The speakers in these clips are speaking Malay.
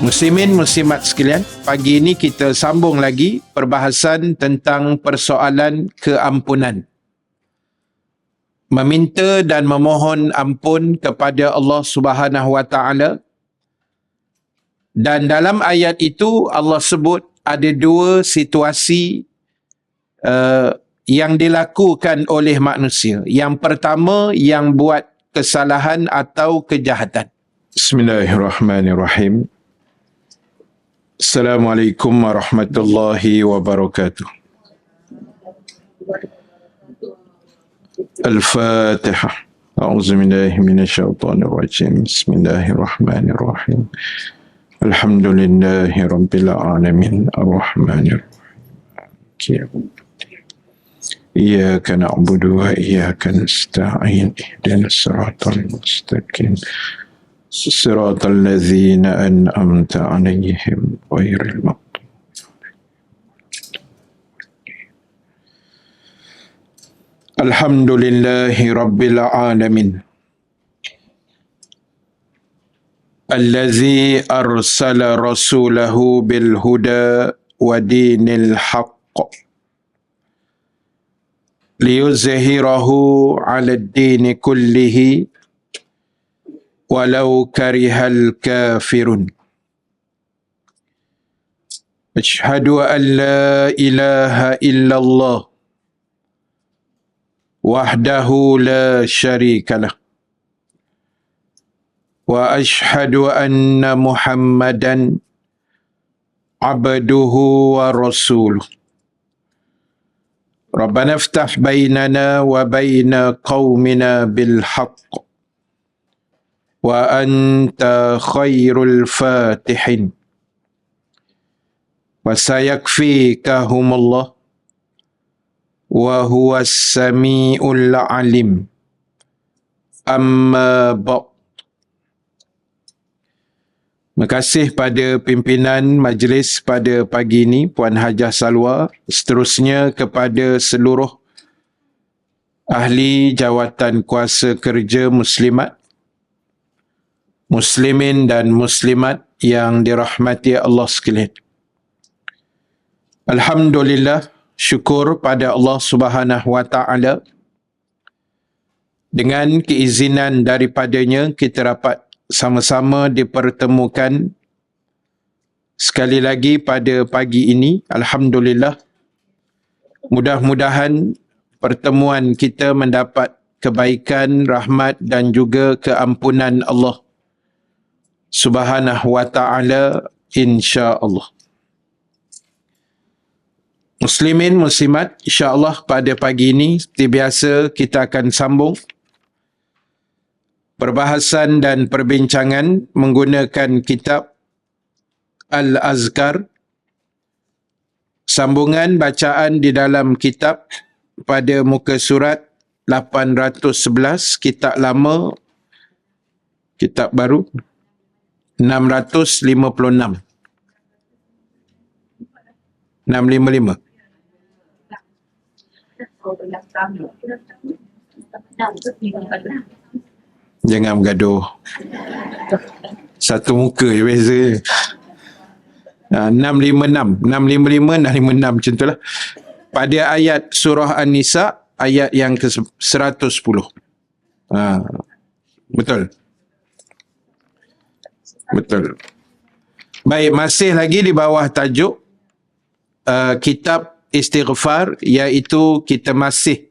Muslimin muslimat sekalian, pagi ini kita sambung lagi perbahasan tentang persoalan keampunan. Meminta dan memohon ampun kepada Allah Subhanahu wa taala. Dan dalam ayat itu Allah sebut ada dua situasi yang dilakukan oleh manusia. Yang pertama, yang buat kesalahan atau kejahatan. Bismillahirrahmanirrahim. Assalamualaikum warahmatullahi wabarakatuh. Al-Fatihah. A'udzubillahi minasyaitonir rajim. Bismillahirrahmanirrahim. Alhamdulillahi rabbil alamin. Ar-Rahmanir Rahim. Iyyaka na'budu wa iyyaka nasta'in. Ihdinas siratal mustaqim. صراط الذين أنعمت عليهم غير المغضوب. الحمد لله رب العالمين الذي أرسل رسوله بالهدى ودين الحق ليظهره على الدين كله walau karihal kafirun. Asyhadu an la ilaha illallah wahdahu la syarikalah wa asyhadu anna Muhammadan abduhu wa rasuluh. Rabbana iftah bainana wa baina qaumina bil haqq wa anta khairul fatihin wa sayakfikahumullah wa huwas sami'ul alim. Amma ba'd. Terima kasih pada pimpinan majlis pada pagi ini, Puan Hajah Salwa, seterusnya kepada seluruh ahli jawatan kuasa kerja muslimat, muslimin dan muslimat yang dirahmati Allah sekalian. Alhamdulillah, syukur pada Allah Subhanahu wa taala. Dengan keizinan daripadanya kita dapat sama-sama dipertemukan sekali lagi pada pagi ini. Alhamdulillah. Mudah-mudahan pertemuan kita mendapat kebaikan, rahmat dan juga keampunan Allah Subhanahu wa ta'ala, insya-Allah. Muslimin, muslimat, insya-Allah pada pagi ini seperti biasa kita akan sambung perbahasan dan perbincangan menggunakan kitab Al-Azkar. Sambungan bacaan di dalam kitab pada muka surat 811, kitab lama, kitab baru 656. 655. Jangan bergaduh. Satu muka je beza. 656. 655, 656 macam tu lah. Pada ayat surah An-Nisa, ayat yang ke-110. Betul. Betul. Baik, masih lagi di bawah tajuk kitab istighfar, iaitu kita masih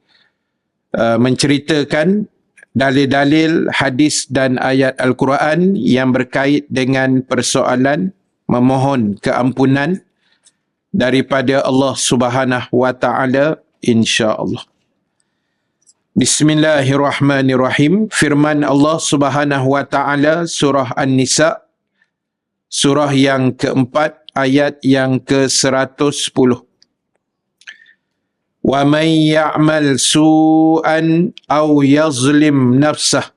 menceritakan dalil-dalil hadis dan ayat Al-Quran yang berkait dengan persoalan memohon keampunan daripada Allah Subhanahu wa taala, insya-Allah. Bismillahirrahmanirrahim. Firman Allah Subhanahu wa taala, surah An-Nisa, surah yang keempat, ayat yang ke-110. Wa man ya'mal su'an aw yazlim nafsah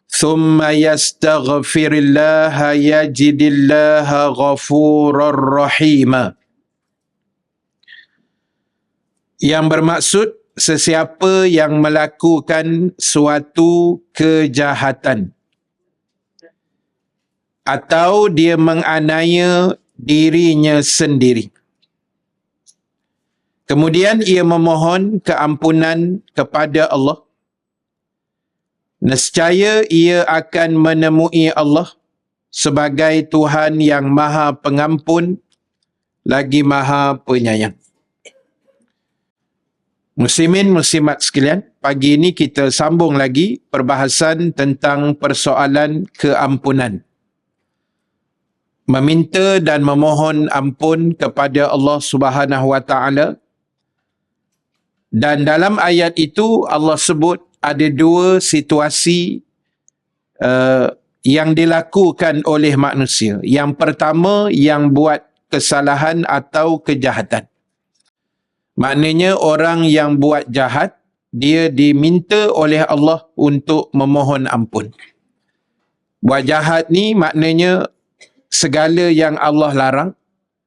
thumma yastaghfirillaha yajidillaha ghafurar rahima. Yang bermaksud, sesiapa yang melakukan suatu kejahatan atau dia menganiaya dirinya sendiri. Kemudian ia memohon keampunan kepada Allah. Nescaya ia akan menemui Allah sebagai Tuhan yang Maha Pengampun lagi Maha Penyayang. Muslimin muslimat sekalian, pagi ini kita sambung lagi perbahasan tentang persoalan keampunan. Meminta dan memohon ampun kepada Allah Subhanahu wa taala. Dan dalam ayat itu Allah sebut ada dua situasi yang dilakukan oleh manusia. Yang pertama, yang buat kesalahan atau kejahatan. Maknanya orang yang buat jahat, dia diminta oleh Allah untuk memohon ampun. Buat jahat ni maknanya segala yang Allah larang,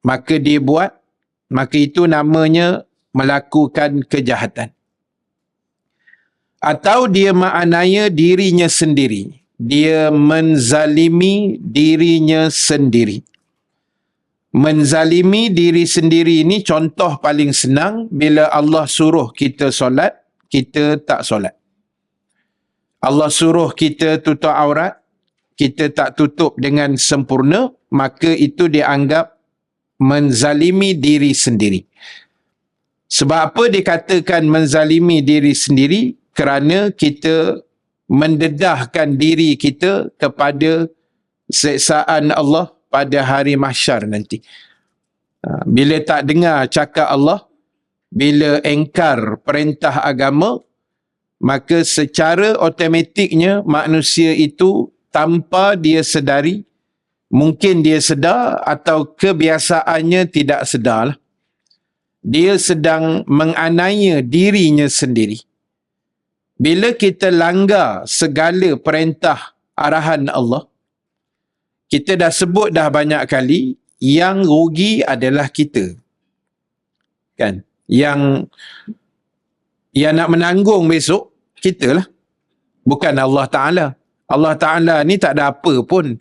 maka dia buat, maka itu namanya melakukan kejahatan. Atau dia menganiaya dirinya sendiri. Dia menzalimi dirinya sendiri. Menzalimi diri sendiri ini contoh paling senang bila Allah suruh kita solat, kita tak solat. Allah suruh kita tutup aurat, kita tak tutup dengan sempurna, maka itu dianggap menzalimi diri sendiri. Sebab apa dikatakan menzalimi diri sendiri? Kerana kita mendedahkan diri kita kepada siksaan Allah pada hari mahsyar nanti. Bila tak dengar cakap Allah, bila engkar perintah agama, maka secara automatiknya manusia itu tanpa dia sedari, mungkin dia sedar atau kebiasaannya tidak sedar, dia sedang menganiaya dirinya sendiri. Bila kita langgar segala perintah arahan Allah, kita dah sebut dah banyak kali, yang rugi adalah kita. Kan? Yang nak menanggung besok, kita lah. Bukan Allah Ta'ala. Allah Ta'ala ni tak ada apa pun.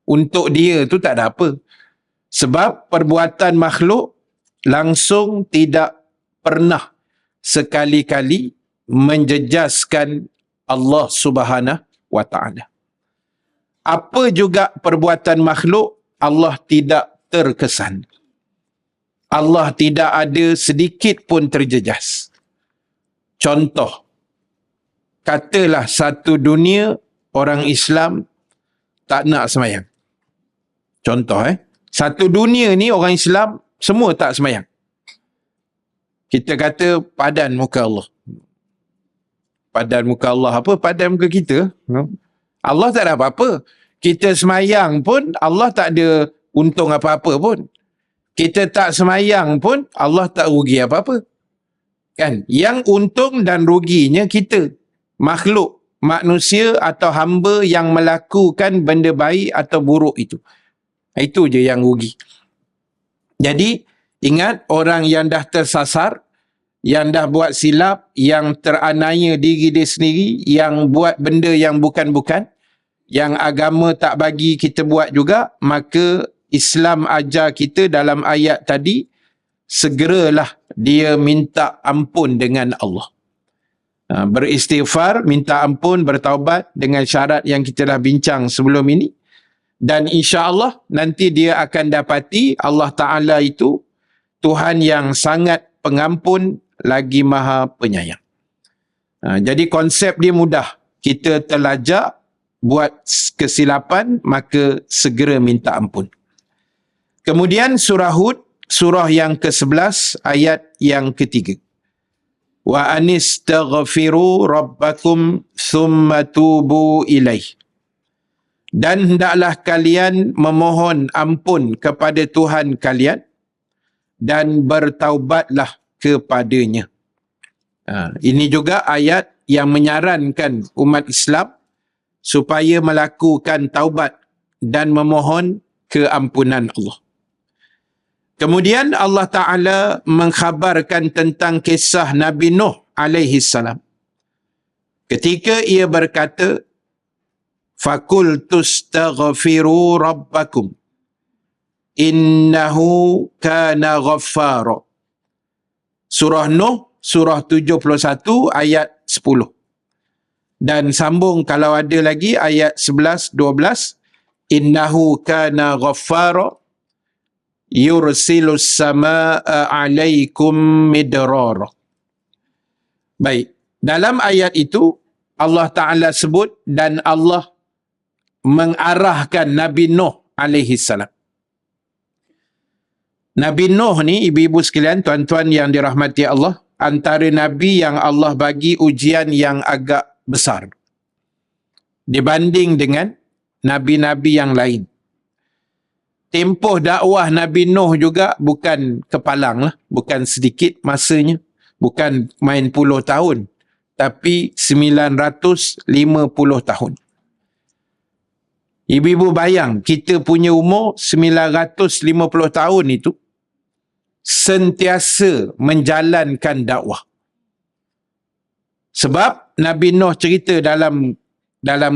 Untuk dia tu tak ada apa. Sebab perbuatan makhluk langsung tidak pernah sekali-kali menjejaskan Allah Subhanahu wa Ta'ala. Apa juga perbuatan makhluk, Allah tidak terkesan. Allah tidak ada sedikit pun terjejas. Contoh, katalah satu dunia orang Islam tak nak sembahyang. Contoh satu dunia ni orang Islam semua tak sembahyang. Kita kata padan muka Allah. Padan muka Allah apa? Padan muka kita. Allah tak ada apa-apa. Kita semayang pun Allah tak ada untung apa-apa pun. Kita tak semayang pun Allah tak rugi apa-apa. Kan? Yang untung dan ruginya kita. Makhluk, manusia atau hamba yang melakukan benda baik atau buruk itu. Itu je yang rugi. Jadi, ingat orang yang dah tersasar, yang dah buat silap, yang teraniaya diri dia sendiri, yang buat benda yang bukan-bukan, yang agama tak bagi kita buat juga, maka Islam ajar kita dalam ayat tadi, segeralah dia minta ampun dengan Allah. Beristighfar, minta ampun, bertaubat dengan syarat yang kita dah bincang sebelum ini. Dan insya-Allah nanti dia akan dapati Allah Ta'ala itu Tuhan yang sangat pengampun lagi Maha Penyayang. Jadi konsep dia mudah. Kita terlajak buat kesilapan, maka segera minta ampun. Kemudian surah Hud, surah yang ke-11, ayat yang ke-3. Wa anistaghfiru rabbakum thumma tubu ilaih. Dan hendaklah kalian memohon ampun kepada Tuhan kalian dan bertaubatlah kepadanya. Ini juga ayat yang menyarankan umat Islam supaya melakukan taubat dan memohon keampunan Allah. Kemudian Allah Ta'ala mengkhabarkan tentang kisah Nabi Nuh alaihi salam. Ketika ia berkata, Fakultu astaghfiru rabbakum innahu kana ghaffara. Surah Nuh, surah 71 ayat 10. Dan sambung kalau ada lagi ayat 11, 12. Innahu kana ghaffara yursilus samaa alaikum midrara. Baik, dalam ayat itu Allah Ta'ala sebut dan Allah mengarahkan Nabi Nuh alaihi salam. Nabi Nuh ni, ibu-ibu sekalian, tuan-tuan yang dirahmati Allah, antara Nabi yang Allah bagi ujian yang agak besar dibanding dengan Nabi-Nabi yang lain. Tempoh dakwah Nabi Nuh juga bukan kepalang lah, bukan sedikit masanya, bukan main puluh tahun, tapi 950 tahun. Ibu-ibu bayang, kita punya umur 950 tahun itu sentiasa menjalankan dakwah. Sebab Nabi Nuh cerita dalam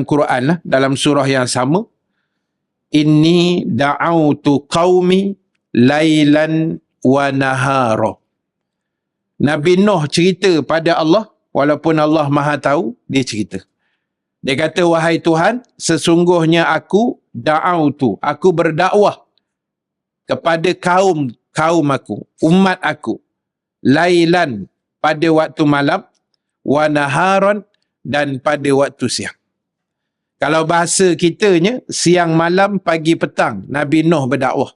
Quran lah, dalam surah yang sama, inni da'autu qaumi lailan wa nahara. Nabi Nuh cerita pada Allah, walaupun Allah Maha tahu, dia cerita. Dia kata, wahai Tuhan, sesungguhnya aku da'autu, aku berdakwah kepada kaum aku, umat aku, lailan, pada waktu malam, wa naharan, dan pada waktu siang. Kalau bahasa kitanya, siang malam, pagi petang, Nabi Nuh berdakwah.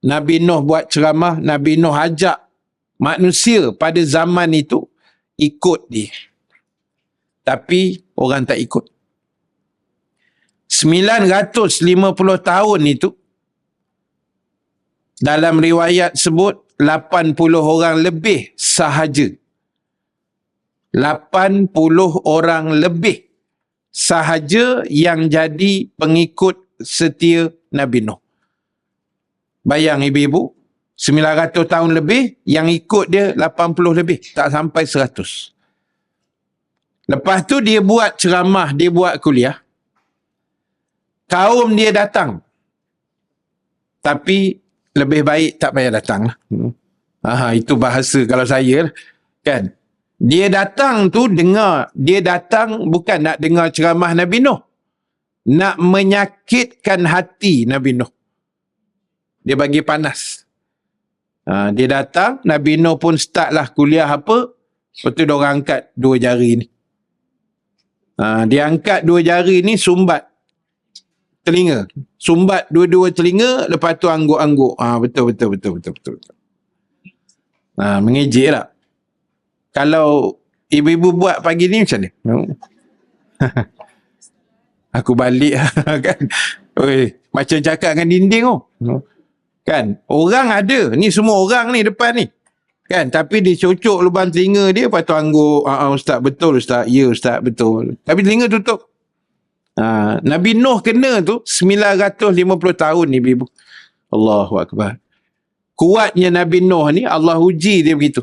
Nabi Nuh buat ceramah, Nabi Nuh ajak manusia pada zaman itu ikut dia. Tapi orang tak ikut. 950 tahun itu, dalam riwayat sebut 80 orang lebih sahaja. 80 orang lebih sahaja yang jadi pengikut setia Nabi Nuh. Bayang ibu-ibu, 900 tahun lebih, yang ikut dia 80 lebih, tak sampai 100. Lepas tu dia buat ceramah, dia buat kuliah. Kaum dia datang. Tapi lebih baik tak payah datang lah. Itu bahasa kalau saya lah. Kan? Dia datang tu dengar, dia datang bukan nak dengar ceramah Nabi Nuh. Nak menyakitkan hati Nabi Nuh. Dia bagi panas. Dia datang, Nabi Nuh pun start lah kuliah apa. Lepas tu dia orang angkat 2 jari ni. Dia angkat 2 jari ni sumbat telinga. Sumbat dua-dua telinga, lepas tu angguk-angguk. Betul. Mengejek tak? Kalau ibu-ibu buat pagi ni macam ni? Aku balik kan. Macam cakap dengan dinding tu. Kan? Orang ada. Ni semua orang ni depan ni. Kan? Tapi dia cocok lubang telinga dia, lepas tu angguk. Ustaz, betul Ustaz. Ya Ustaz, betul. Tapi telinga tutup. Nabi Nuh kena tu 950 tahun ni ibu. Allahu Akbar. Kuatnya Nabi Nuh ni, Allah uji dia begitu.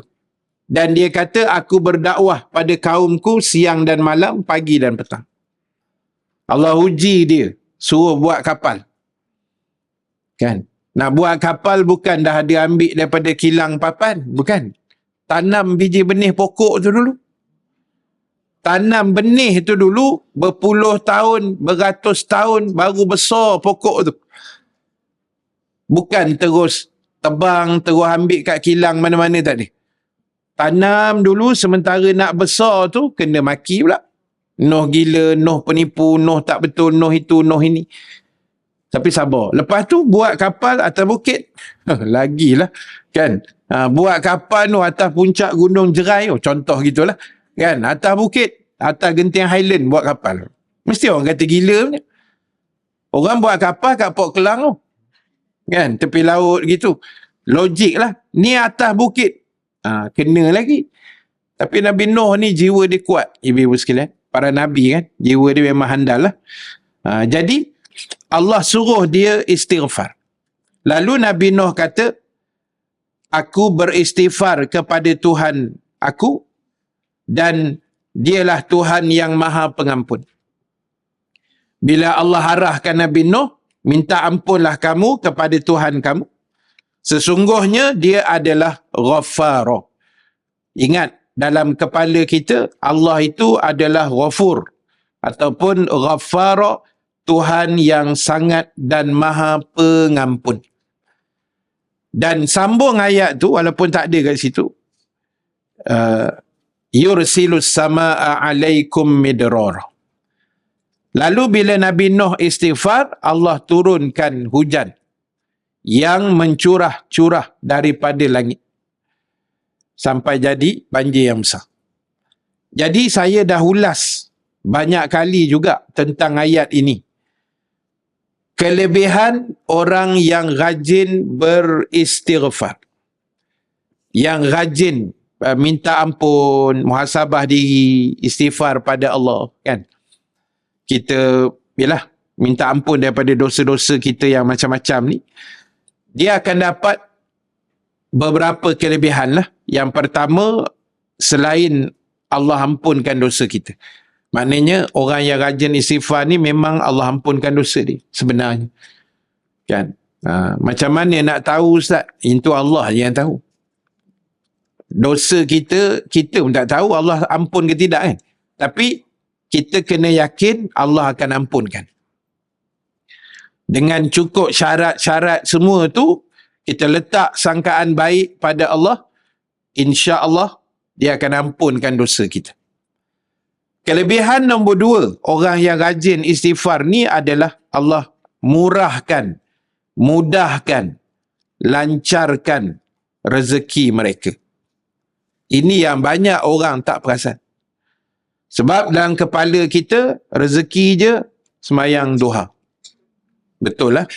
Dan dia kata, aku berdakwah pada kaumku siang dan malam, pagi dan petang. Allah uji dia, suruh buat kapal. Kan? Nak buat kapal bukan dah ada ambil daripada kilang papan. Bukan. Tanam biji benih pokok tu dulu. Tanam benih tu dulu, berpuluh tahun, beratus tahun, baru besar pokok tu. Bukan terus tebang, terus ambil kat kilang mana-mana tak ada. Tanam dulu, sementara nak besar tu, kena maki pula. Nuh gila, Nuh penipu, Nuh tak betul, Nuh itu, Nuh ini. Tapi sabar. Lepas tu, buat kapal atas bukit. Lagilah. Kan? Buat kapal tu atas puncak Gunung Jerai. Contoh gitulah. Kan? Atas bukit, atas genting Highland buat kapal. Mesti orang kata gila punya. Orang buat kapal kat Port Kelang tu. Kan? Tepi laut gitu. Logik lah. Ni atas bukit. Kena lagi. Tapi Nabi Nuh ni jiwa dia kuat. Ibu-ibu sekalian. Para Nabi kan. Jiwa dia memang handal lah. Jadi, Allah suruh dia istighfar. Lalu Nabi Nuh kata, aku beristighfar kepada Tuhan aku, dan dialah Tuhan yang maha pengampun. Bila Allah arahkan Nabi Nuh, minta ampunlah kamu kepada Tuhan kamu. Sesungguhnya dia adalah Ghaffar. Ingat, dalam kepala kita, Allah itu adalah Ghafur ataupun Ghaffar, Tuhan yang sangat dan maha pengampun. Dan sambung ayat tu, walaupun tak ada kat situ, yursilus samaa alaikum midrar. Lalu bila Nabi Nuh istighfar, Allah turunkan hujan yang mencurah-curah daripada langit sampai jadi banjir yang besar. Jadi saya dah ulas banyak kali juga tentang ayat ini. Kelebihan orang yang rajin beristighfar, yang rajin minta ampun, muhasabah diri, istighfar pada Allah, kan? Kita yalah minta ampun daripada dosa-dosa kita yang macam-macam ni, dia akan dapat beberapa kelebihan lah. Yang pertama, selain Allah ampunkan dosa kita, maknanya orang yang rajin istighfar ni memang Allah ampunkan dosa dia sebenarnya, kan? Macam mana nak tahu, Ustaz? Itu Allah yang tahu. Dosa kita pun tak tahu Allah ampun ke tidak, kan? Tapi kita kena yakin Allah akan ampunkan. Dengan cukup syarat-syarat semua tu, kita letak sangkaan baik pada Allah, insya-Allah dia akan ampunkan dosa kita. Kelebihan nombor 2, orang yang rajin istighfar ni adalah Allah murahkan, mudahkan, lancarkan rezeki mereka. Ini yang banyak orang tak perasan. Sebab dalam kepala kita, rezeki je semayang duha. Betul lah.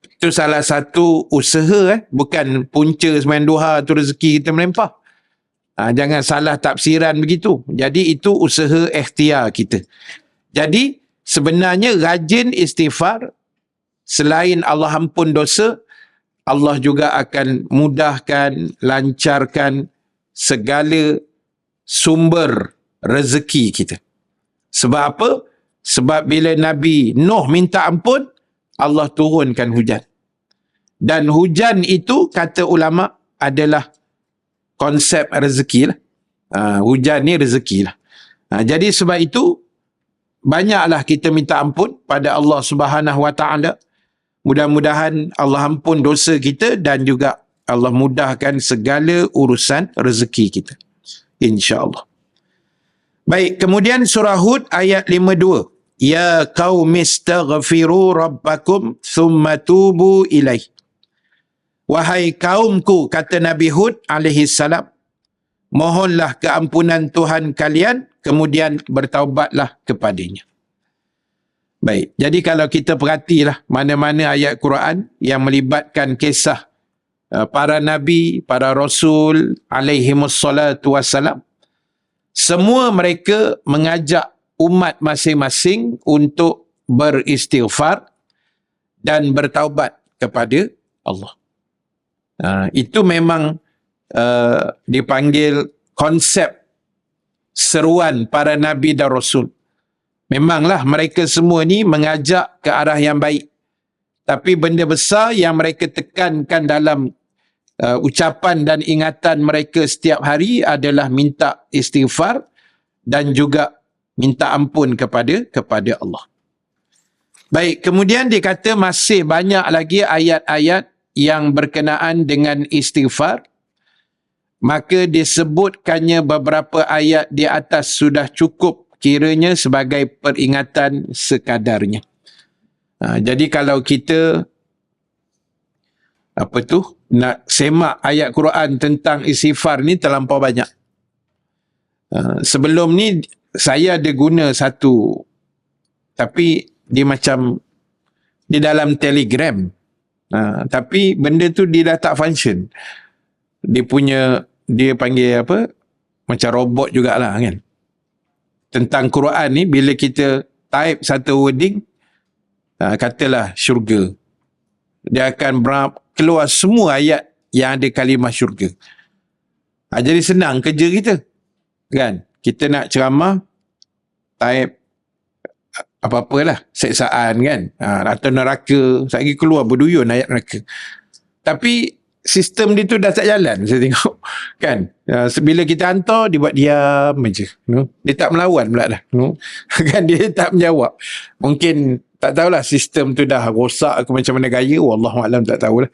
Itu salah satu usaha, bukan punca semayang duha tu rezeki kita melempah. Jangan salah tafsiran begitu. Jadi itu usaha ikhtiar kita. Jadi sebenarnya rajin istighfar, selain Allah ampun dosa, Allah juga akan mudahkan, lancarkan segala sumber rezeki kita. Sebab apa? Sebab bila Nabi Nuh minta ampun, Allah turunkan hujan. Dan hujan itu, kata ulama, adalah konsep rezeki lah. Hujan ni rezeki lah. Jadi sebab itu, banyaklah kita minta ampun pada Allah Subhanahu Wa Taala. Mudah-mudahan Allah ampun dosa kita dan juga Allah mudahkan segala urusan rezeki kita, insya-Allah. Baik, kemudian surah Hud ayat 52. Ya qaumistaghfiru rabbakum thumma tubu ilaih. Wahai kaumku, kata Nabi Hud alaihi salam, mohonlah keampunan Tuhan kalian, kemudian bertaubatlah kepadanya. Baik, jadi kalau kita perhatilah mana-mana ayat Quran yang melibatkan kisah para nabi, para rasul alaihimussalatu wassalam, semua mereka mengajak umat masing-masing untuk beristighfar dan bertaubat kepada Allah. Itu memang dipanggil konsep seruan para nabi dan rasul. Memanglah mereka semua ni mengajak ke arah yang baik. Tapi benda besar yang mereka tekankan dalam ucapan dan ingatan mereka setiap hari adalah minta istighfar dan juga minta ampun kepada Allah. Baik, kemudian dia kata masih banyak lagi ayat-ayat yang berkenaan dengan istighfar. Maka disebutkannya beberapa ayat di atas sudah cukup kiranya sebagai peringatan sekadarnya. Jadi kalau kita nak semak ayat Quran tentang istighfar ni terlampau banyak. Sebelum ni saya ada guna satu, tapi dia macam di dalam Telegram. Tapi benda tu dia dah tak function. Dia panggil apa? Macam robot jugalah, kan. Tentang Quran ni, bila kita type satu wording, katalah syurga, dia akan keluar semua ayat yang ada kalimah syurga. Jadi senang kerja kita, kan. Kita nak ceramah, type apa-apalah, seksaan kan, atau neraka, lagi keluar berduyun ayat neraka. Tapi sistem dia tu dah tak jalan, saya tengok kan. Bila kita hantar, dia buat diam je, dia tak melawan pula dah, kan, dia tak menjawab. Mungkin tak tahulah sistem tu dah rosak ke macam mana gaya, wallahualam, tak tahulah.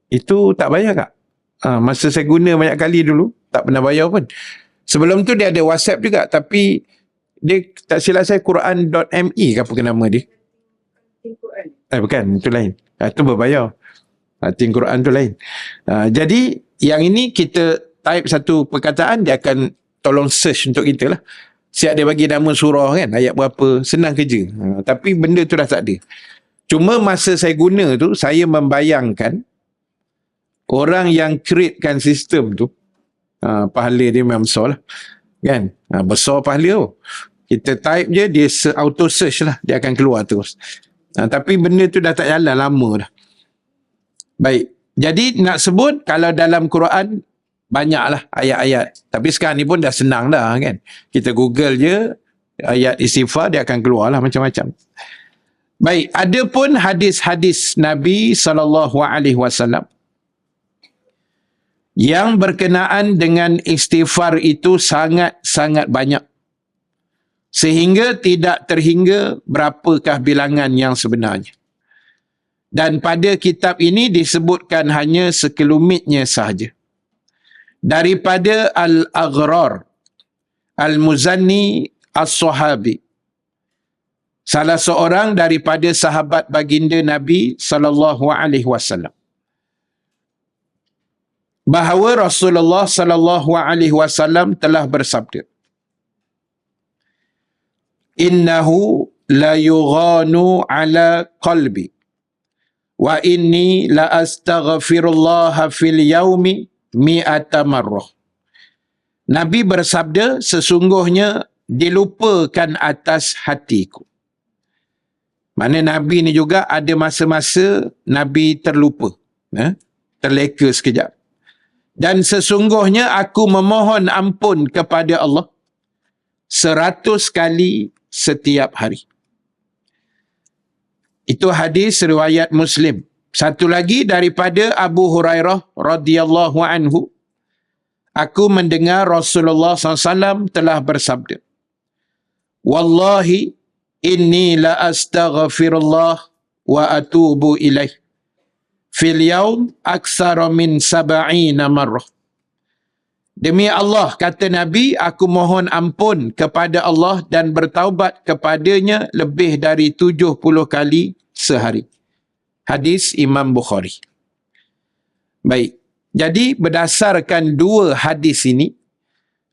Itu tak bayar tak? Masa saya guna banyak kali dulu, tak pernah bayar pun. Sebelum tu dia ada WhatsApp juga, tapi dia tak silap saya Quran.me ke apa ke nama dia? Bukan, itu lain. Itu berbayar. Think Quran tu lain. Jadi yang ini kita type satu perkataan, dia akan tolong search untuk kita lah. Siap dia bagi nama surah kan, ayat berapa, senang kerja. Tapi benda tu dah tak ada. Cuma masa saya guna tu, saya membayangkan orang yang createkan sistem tu, pahala dia memang besar lah. Kan? Besar pahala tu. Kita type je, dia auto search lah, dia akan keluar terus. Tapi benda tu dah tak jalan lama dah. Baik, jadi nak sebut kalau dalam Quran banyaklah ayat-ayat. Tapi sekarang ni pun dah senang dah kan. Kita Google je ayat istighfar, dia akan keluar lah macam-macam. Baik, ada pun hadis-hadis Nabi SAW yang berkenaan dengan istighfar itu sangat-sangat banyak. Sehingga tidak terhingga berapakah bilangan yang sebenarnya. Dan pada kitab ini disebutkan hanya sekelumitnya sahaja. Daripada Al-Aghrar, Al-Muzanni As-Sahabi, salah seorang daripada sahabat baginda Nabi SAW, bahawa Rasulullah SAW telah bersabda, innahu la yughanu ala qalbi wa inni la astaghfirullah fil yaumi mi'ata marrah. Nabi bersabda, sesungguhnya dilupakan atas hatiku. Mana Nabi ni juga ada masa-masa Nabi terlupa, terleka sekejap. Dan sesungguhnya aku memohon ampun kepada Allah 100 kali setiap hari. Itu hadis riwayat Muslim. Satu lagi daripada Abu Hurairah radhiyallahu anhu, aku mendengar Rasulullah SAW telah bersabda, wallahi inni la astaghfirullah wa atubu ilaih fil yaum aktsara min 70 marrah. Demi Allah, kata Nabi, aku mohon ampun kepada Allah dan bertaubat kepadanya lebih dari 70 kali sehari. Hadis Imam Bukhari. Baik, jadi berdasarkan dua hadis ini,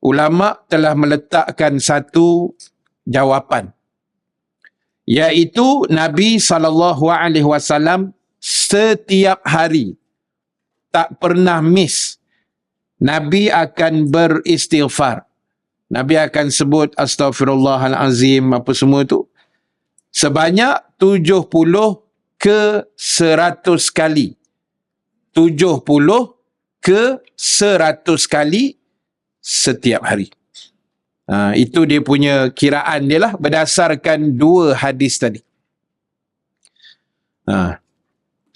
ulama telah meletakkan satu jawapan, iaitu Nabi SAW setiap hari, tak pernah miss, Nabi akan beristighfar. Nabi akan sebut astaghfirullahalazim, apa semua tu, sebanyak 70 ke 100 kali. 70 ke 100 kali setiap hari. Itu dia punya kiraan dia lah, berdasarkan dua hadis tadi.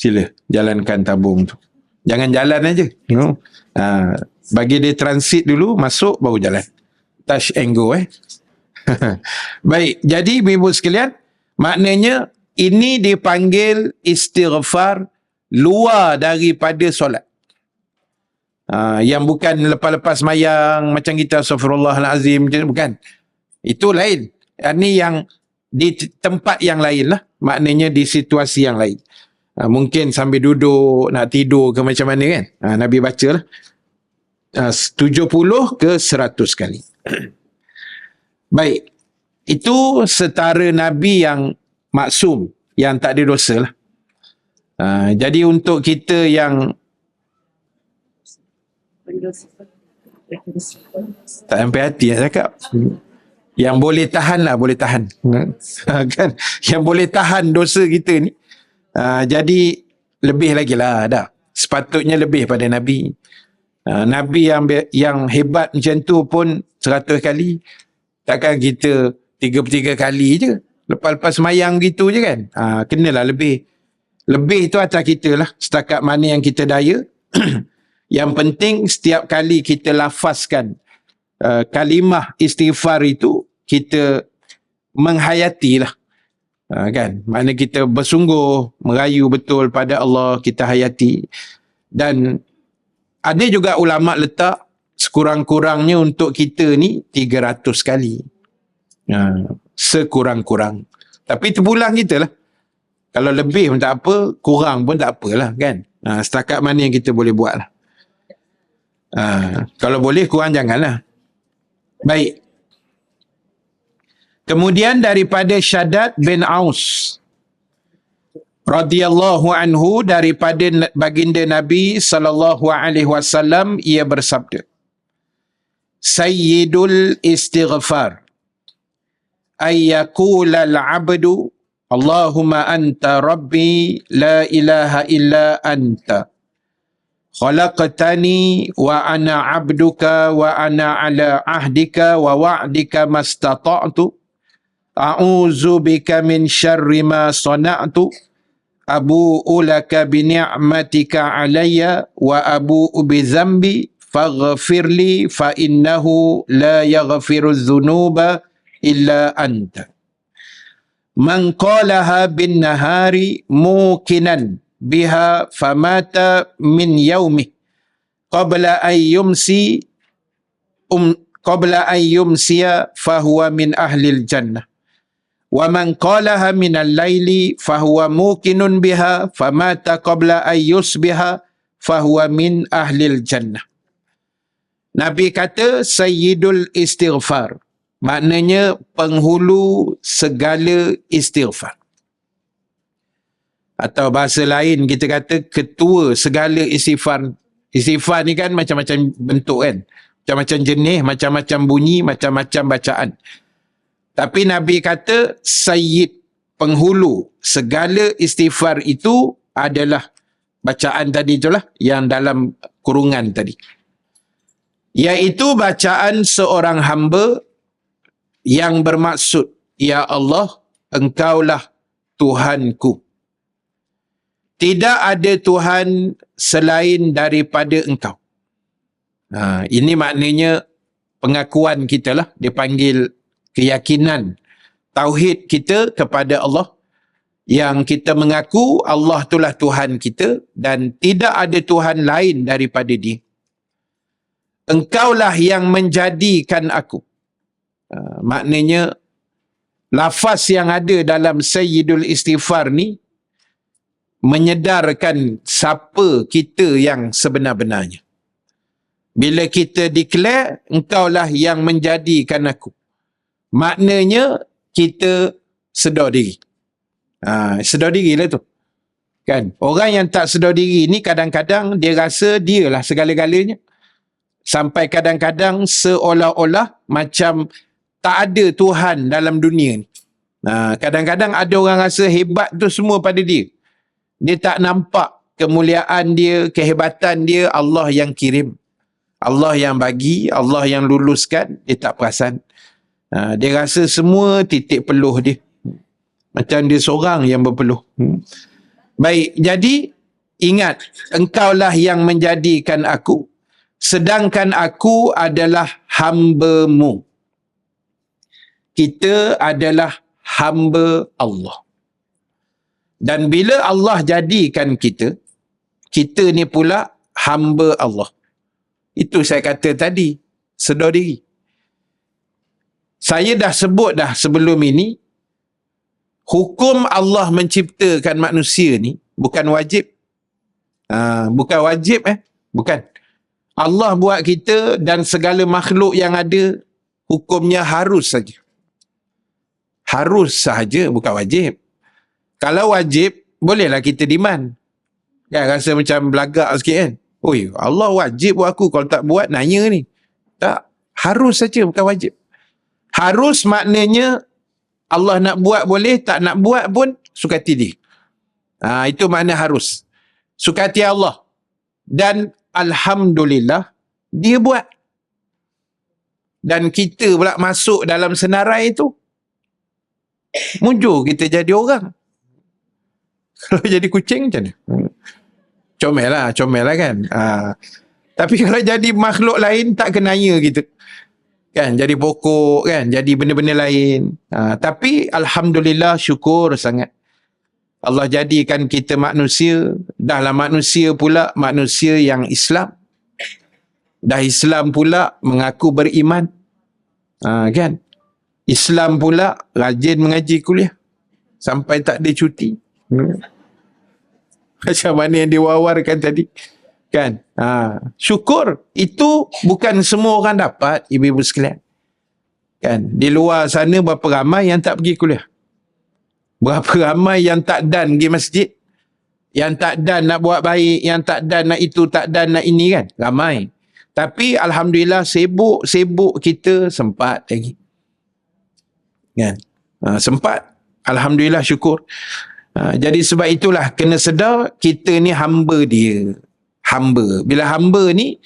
Sila jalankan tabung tu. Jangan jalan aja. Bagi dia transit dulu, masuk baru jalan. Touch and go. Baik, jadi ibu sekalian, maknanya ini dipanggil istighfar luar daripada solat. Yang bukan lepas-lepas mayang macam kita astaghfirullahalazim, bukan. Itu lain. Ini yang di tempat yang lain lah. Maknanya di situasi yang lain. Mungkin sambil duduk, nak tidur ke macam mana kan. Nabi baca lah. 70 ke 100 kali. Baik. Itu setara Nabi yang maksum, yang tak ada dosa lah. Jadi untuk kita yang tak sampai hati nak cakap, yang boleh tahan lah, boleh tahan. Kan? Yang boleh tahan dosa kita ni, jadi lebih lagi lah dah. Sepatutnya lebih pada Nabi. Nabi yang hebat macam tu pun 100 kali. Takkan kita 3/3 kali je. Lepas-lepas semayang gitu je kan. Kenalah lebih. Lebih tu atas kita lah. Setakat mana yang kita daya. Yang penting setiap kali kita lafazkan kalimah istighfar itu, kita menghayati lah. Kan? Mana kita bersungguh, merayu betul pada Allah, kita hayati. Dan ada juga ulama' letak sekurang-kurangnya untuk kita ni 300 kali. Sekurang-kurang. Tapi terpulang kita lah. Kalau lebih pun tak apa, kurang pun tak apalah kan. Setakat mana yang kita boleh buat lah. Kalau boleh kurang janganlah. Baik. Kemudian daripada Syaddad bin Aus radhiyallahu anhu, daripada baginda Nabi sallallahu alaihi wasallam, ia bersabda, Sayyidul istighfar ayyaqula al-'abdu Allahumma anta rabbi la ilaha illa anta khalaqtani wa ana 'abduka wa ana 'ala ahdika wa wa'dika mastata'tu a'udzu bika min syarri ma sana'tu abu'u laka bi ni'matika 'alayya wa abu'u bi dzambi faghfirli fa innahu la yaghfiru dzunuba illa anta. Man qalaha bin nahari mukinan biha famata min yaumih qabla an yumsiya fahuwa min ahlil jannah. Wa man qalaha min al-laili fahuwa mukinun biha famata qabla an yusbiha fahuwa min ahlil jannah. Nabi kata Sayyidul istighfar, maknanya penghulu segala istighfar. Atau bahasa lain kita kata ketua segala istighfar. Istighfar ni kan macam-macam bentuk kan. Macam-macam jenis, macam-macam bunyi, macam-macam bacaan. Tapi Nabi kata Sayyid, penghulu segala istighfar itu adalah bacaan tadi itulah yang dalam kurungan tadi. Iaitu bacaan seorang hamba yang bermaksud, Ya Allah, Engkaulah Tuhanku. Tidak ada Tuhan selain daripada Engkau. Ini maknanya pengakuan kita lah. Dia panggil keyakinan tauhid kita kepada Allah. Yang kita mengaku Allah itulah Tuhan kita dan tidak ada Tuhan lain daripada Dia. Engkaulah yang menjadikan aku. Maknanya lafaz yang ada dalam Sayyidul Istighfar ni menyedarkan siapa kita yang sebenar-benarnya. Bila kita declare, engkaulah yang menjadikan aku. Maknanya kita sedar diri. Sedar diri lah tu. Kan? Orang yang tak sedar diri ni kadang-kadang dia rasa dialah segala-galanya. Sampai kadang-kadang seolah-olah macam tak ada Tuhan dalam dunia ni. Kadang-kadang ada orang rasa hebat tu semua pada dia. Dia tak nampak kemuliaan dia, kehebatan dia, Allah yang kirim. Allah yang bagi, Allah yang luluskan, dia tak perasan. Dia rasa semua titik peluh dia. Macam dia seorang yang berpeluh. Baik, jadi ingat, engkaulah yang menjadikan aku, sedangkan aku adalah hamba-Mu. Kita adalah hamba Allah. Dan bila Allah jadikan kita, kita ni pula hamba Allah. Itu saya kata tadi, sedar diri. Saya dah sebut dah sebelum ini, hukum Allah menciptakan manusia ni bukan wajib. Bukan wajib bukan. Allah buat kita dan segala makhluk yang ada, hukumnya harus saja. Harus sahaja, bukan wajib. Kalau wajib, bolehlah kita demand. Kan rasa macam belagak sikit kan. Oi, Allah wajib buat aku, kalau tak buat nanya ni. Tak, harus saja, bukan wajib. Harus maknanya Allah nak buat boleh, tak nak buat pun sukati dia. Itu makna harus. Sukati Allah. Dan alhamdulillah dia buat. Dan kita pula masuk dalam senarai itu. Mujur kita jadi orang. Kalau jadi kucing macam mana? Comel lah kan. Tapi kalau jadi makhluk lain tak kenaya kita. Kan, jadi pokok kan, jadi benda-benda lain. Tapi alhamdulillah, syukur sangat. Allah jadikan kita manusia, dahlah manusia pula, manusia yang Islam. Dah Islam pula mengaku beriman. Kan? Islam pula rajin mengaji kuliah sampai tak ada cuti. Macam mana yang diwawarkan tadi. Kan? Syukur. Itu bukan semua orang dapat, ibu-ibu sekalian. Kan? Di luar sana berapa ramai yang tak pergi kuliah. Berapa ramai yang tak dan pergi masjid. Yang tak dan nak buat baik, yang tak dan nak itu, tak dan nak ini kan. Ramai. Tapi alhamdulillah sibuk kita sempat lagi. Kan? Sempat. Alhamdulillah syukur. Jadi sebab itulah kena sedar kita ni hamba dia. Hamba. Bila hamba ni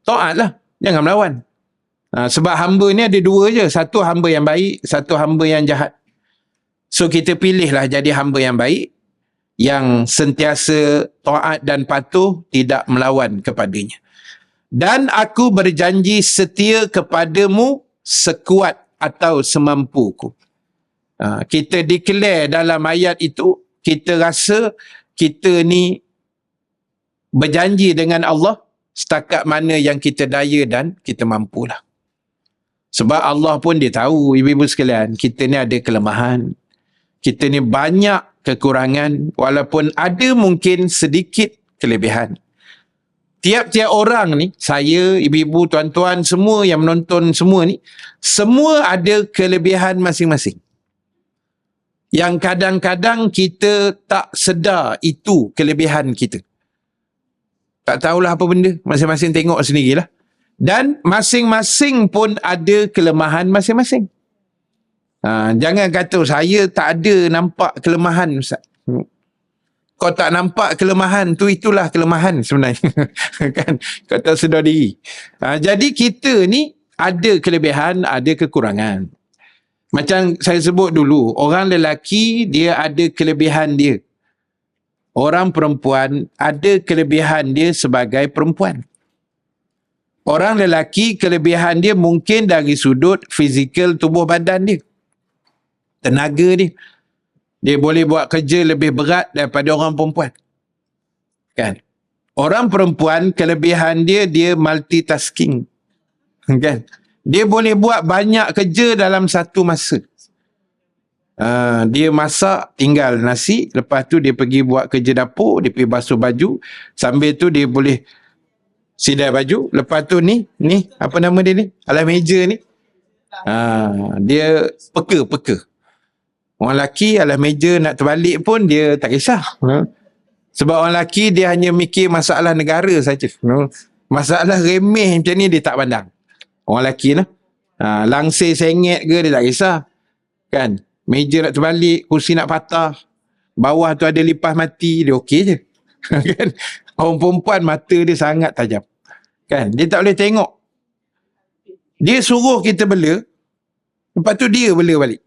taat lah. Jangan melawan. Sebab hamba ni ada dua je. Satu hamba yang baik, satu hamba yang jahat. So kita pilihlah jadi hamba yang baik, yang sentiasa taat dan patuh, tidak melawan kepadanya. Dan aku berjanji setia kepadamu sekuat atau semampuku. Kita declare dalam ayat itu, kita rasa kita ni berjanji dengan Allah setakat mana yang kita daya dan kita mampulah. Sebab Allah pun dia tahu, ibu-ibu sekalian, kita ni ada kelemahan. Kita ni banyak kekurangan, walaupun ada mungkin sedikit kelebihan. Tiap-tiap orang ni, saya, ibu-ibu, tuan-tuan, semua yang menonton semua ni, semua ada kelebihan masing-masing. Yang kadang-kadang kita tak sedar itu kelebihan kita. Tak tahulah apa benda, masing-masing tengok sendirilah. Dan masing-masing pun ada kelemahan masing-masing. Jangan kata saya tak ada nampak kelemahan, Ustaz. Kau tak nampak kelemahan tu, itulah kelemahan sebenarnya. Kan? Kau tak sedar diri. Jadi kita ni ada kelebihan, ada kekurangan. Macam saya sebut dulu, orang lelaki dia ada kelebihan dia. Orang perempuan ada kelebihan dia sebagai perempuan. Orang lelaki kelebihan dia mungkin dari sudut fizikal tubuh badan dia. Tenaga dia. Dia boleh buat kerja lebih berat daripada orang perempuan. Kan? Orang perempuan kelebihan dia, dia multitasking. Kan? Dia boleh buat banyak kerja dalam satu masa. Dia masak, tinggal nasi. Lepas tu dia pergi buat kerja dapur. Dia pergi basuh baju. Sambil tu dia boleh sidai baju. Lepas tu ni, apa nama dia ni? Alas meja ni. Dia peka. Orang lelaki alas meja nak terbalik pun dia tak kisah. Sebab orang lelaki dia hanya mikir masalah negara saja. Masalah remeh macam ni dia tak pandang. Orang lelaki lah. Langsir sengit ke dia tak kisah. Kan? Meja nak terbalik, kursi nak patah. Bawah tu ada lipas mati, dia okey je. Kan? Orang perempuan mata dia sangat tajam. Kan? Dia tak boleh tengok. Dia suruh kita bela. Lepas tu dia bela balik.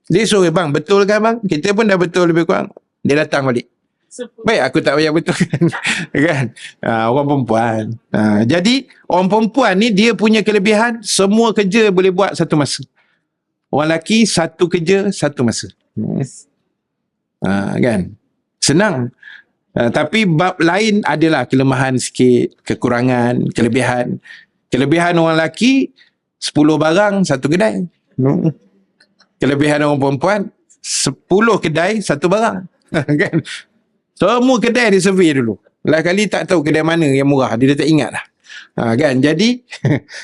Dia suruh, bang, betul kan bang? Kita pun dah betul lebih kurang. Dia datang balik. Baik, aku tak payah betul kan? Orang perempuan. Jadi, orang perempuan ni dia punya kelebihan, semua kerja boleh buat satu masa. Orang lelaki, satu kerja, satu masa. Kan? Senang. Tapi bab lain adalah kelemahan sikit, kekurangan, kelebihan. Kelebihan orang lelaki, 10 barang, satu kedai. Kelebihan orang perempuan 10 kedai, satu barang. Kan? Semua kedai dia survey dulu. Lain kali tak tahu kedai mana yang murah, dia dah tak ingat lah. Kan? Jadi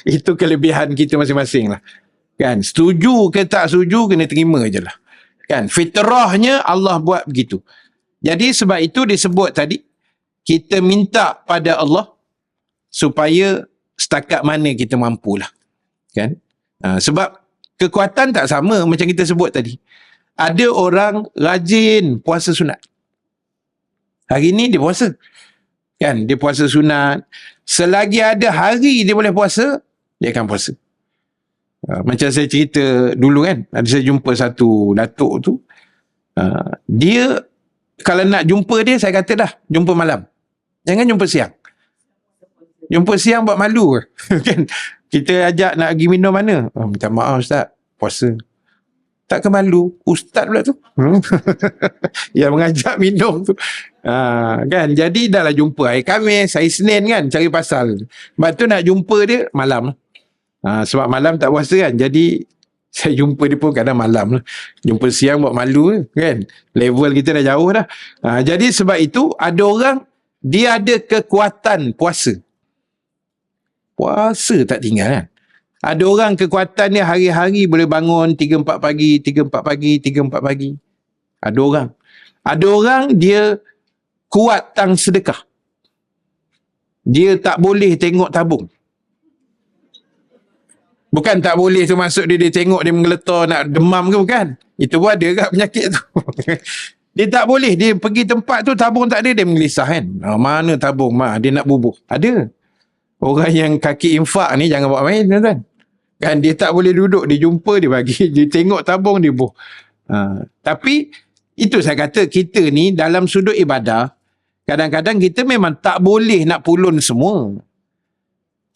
itu kelebihan kita masing-masing lah. Kan? Setuju ke tak setuju, kena terima je lah. Kan? Fitrahnya Allah buat begitu. Jadi sebab itu disebut tadi, kita minta pada Allah supaya setakat mana kita mampulah. Kan? Sebab kekuatan tak sama macam kita sebut tadi. Ada orang rajin puasa sunat. Hari ni dia puasa. Kan? Dia puasa sunat. Selagi ada hari dia boleh puasa, dia akan puasa. Macam saya cerita dulu kan, ada saya jumpa satu datuk tu, dia kalau nak jumpa dia, saya kata dah, jumpa malam. Jangan jumpa siang. Jumpa siang buat malu ke? Kan? Kita ajak nak pergi minum mana? Minta maaf Ustaz, puasa. Tak ke malu? Ustaz pula tu. Yang mengajak minum tu. Kan? Jadi dah lah jumpa hari Khamis, hari Senin kan, cari pasal. Sebab tu nak jumpa dia malam. Sebab malam tak puasa kan. Jadi saya jumpa dia pun kadang malam lah. Jumpa siang buat malu kan. Level kita dah jauh dah. Jadi sebab itu ada orang dia ada kekuatan puasa. Puasa tak tinggal kan. Ada orang kekuatan dia hari-hari boleh bangun 3-4 pagi, 3-4 pagi, 3-4 pagi. Ada orang. Ada orang dia kuat tang sedekah. Dia tak boleh tengok tabung. Bukan tak boleh tu maksud dia tengok dia menggeletar nak demam ke, bukan. Itu pun ada kat penyakit tu. Dia tak boleh. Dia pergi tempat tu tabung tak ada, dia mengelisah kan. Mana tabung? Dia nak bubuh. Ada. Orang yang kaki infak ni jangan buat main tuan-tuan. Kan dia tak boleh duduk, dia jumpa, dia bagi, dia tengok tabung, dia buh. Tapi itu saya kata kita ni dalam sudut ibadah, kadang-kadang kita memang tak boleh nak pulun semua.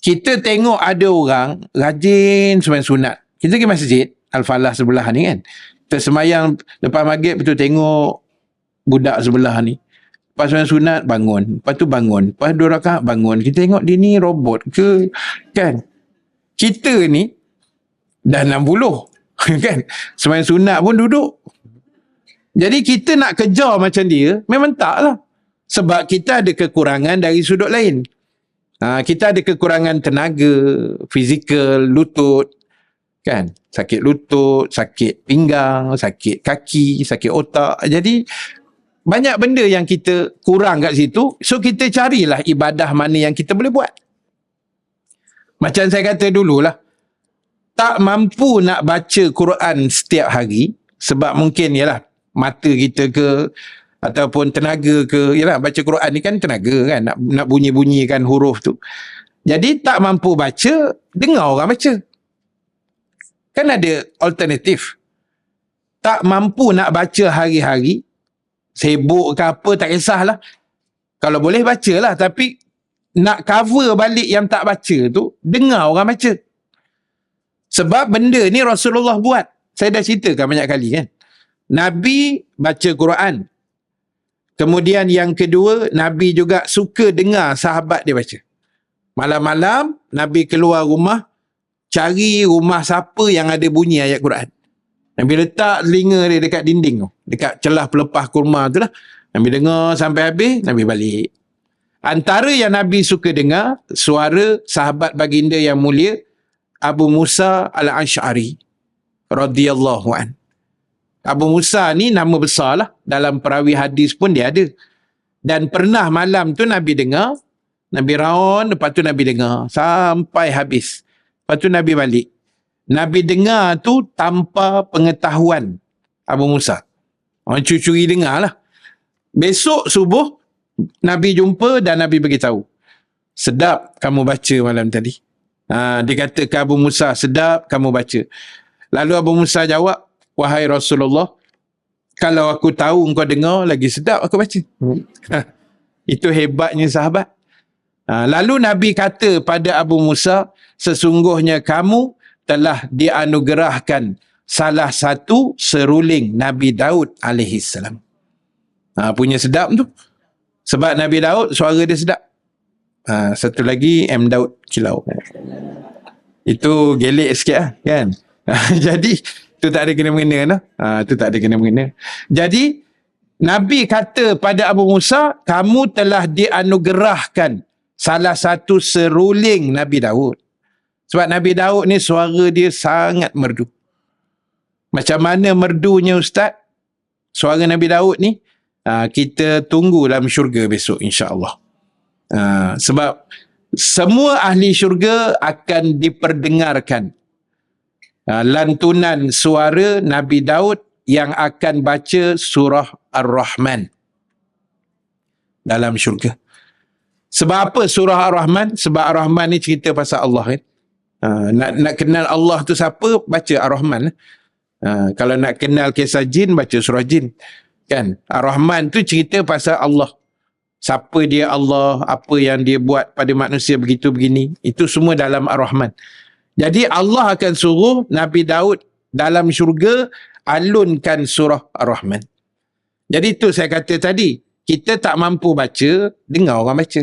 Kita tengok ada orang rajin sembahyang sunat. Kita pergi masjid Al-Falah sebelah ni kan. Kita sembahyang lepas maghrib, betul tengok budak sebelah ni. Lepas sembahyang sunat bangun, lepas tu bangun, lepas 2 rakaat bangun. Kita tengok dia ni robot ke kan. Kita ni dah 60 kan. Sembahyang sunat pun duduk. Jadi kita nak kejar macam dia memang tak lah. Sebab kita ada kekurangan dari sudut lain. Kita ada kekurangan tenaga, fizikal, lutut, kan? Sakit lutut, sakit pinggang, sakit kaki, sakit otak. Jadi, banyak benda yang kita kurang kat situ. So, kita carilah ibadah mana yang kita boleh buat. Macam saya kata dululah, tak mampu nak baca Quran setiap hari, sebab mungkin ialah mata kita ke, ataupun tenaga ke, yalah baca Quran ni kan tenaga kan, nak bunyi-bunyikan huruf tu. Jadi tak mampu baca, dengar orang baca. Kan ada alternatif. Tak mampu nak baca hari-hari, sibuk ke apa, tak kisahlah. Kalau boleh bacalah, tapi nak cover balik yang tak baca tu, dengar orang baca. Sebab benda ni Rasulullah buat. Saya dah ceritakan banyak kali kan. Nabi baca Quran. Kemudian yang kedua, Nabi juga suka dengar sahabat dia baca. Malam-malam, Nabi keluar rumah, cari rumah siapa yang ada bunyi ayat Quran. Nabi letak telinga dia dekat dinding tu, dekat celah pelepah kurma tu lah. Nabi dengar sampai habis, Nabi balik. Antara yang Nabi suka dengar, suara sahabat baginda yang mulia, Abu Musa Al-Ash'ari radhiyallahu an. Abu Musa ni nama besar lah. Dalam perawi hadis pun dia ada. Dan pernah malam tu Nabi dengar, Nabi raun, lepas tu Nabi dengar sampai habis. Lepas tu Nabi balik. Nabi dengar tu tanpa pengetahuan Abu Musa. Orang curi-curi dengar lah. Besok subuh, Nabi jumpa dan Nabi beritahu. Sedap kamu baca malam tadi. Dia kata ke Abu Musa, sedap kamu baca. Lalu Abu Musa jawab, wahai Rasulullah, kalau aku tahu engkau dengar, lagi sedap aku baca. Itu hebatnya sahabat. Lalu Nabi kata pada Abu Musa, sesungguhnya kamu telah dianugerahkan salah satu seruling Nabi Daud alaihissalam. Punya sedap tu. Sebab Nabi Daud suara dia sedap. Satu lagi M. Daud Kilau. Itu gelek sikit lah, kan. Jadi itu tak ada kena-mengena. Itu tak ada kena-mengena. Jadi Nabi kata pada Abu Musa, kamu telah dianugerahkan salah satu seruling Nabi Daud. Sebab Nabi Daud ni suara dia sangat merdu. Macam mana merdunya Ustaz? Suara Nabi Daud ni kita tunggu dalam syurga besok insya-Allah. Sebab semua ahli syurga akan diperdengarkan lantunan suara Nabi Daud yang akan baca surah Ar-Rahman dalam syurga. Sebab apa surah Ar-Rahman? Sebab Ar-Rahman ni cerita pasal Allah kan. Nak kenal Allah tu siapa, baca Ar-Rahman. Kalau nak kenal kisah jin, baca surah jin. Kan? Ar-Rahman tu cerita pasal Allah. Siapa dia Allah, apa yang dia buat pada manusia begitu begini. Itu semua dalam Ar-Rahman. Jadi Allah akan suruh Nabi Daud dalam syurga alunkan surah Ar-Rahman. Jadi itu saya kata tadi, kita tak mampu baca, dengar orang baca.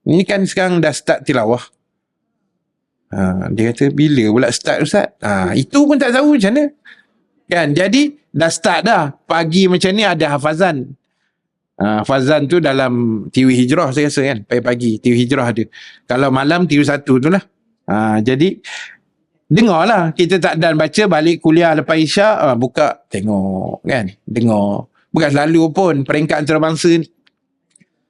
Ini kan sekarang dah start tilawah. Dia kata, bila pula start Ustaz? Itu pun tak tahu macam mana. Kan? Jadi dah start dah. Pagi macam ni ada hafazan. Hafazan tu dalam TV Hijrah saya rasa kan. Pagi-pagi TV Hijrah ada. Kalau malam TV 1 tu lah. Jadi dengarlah. Kita tak dan baca, balik kuliah lepas Isyak, buka tengok kan. Dengar. Bukan selalu pun peringkat antarabangsa ni.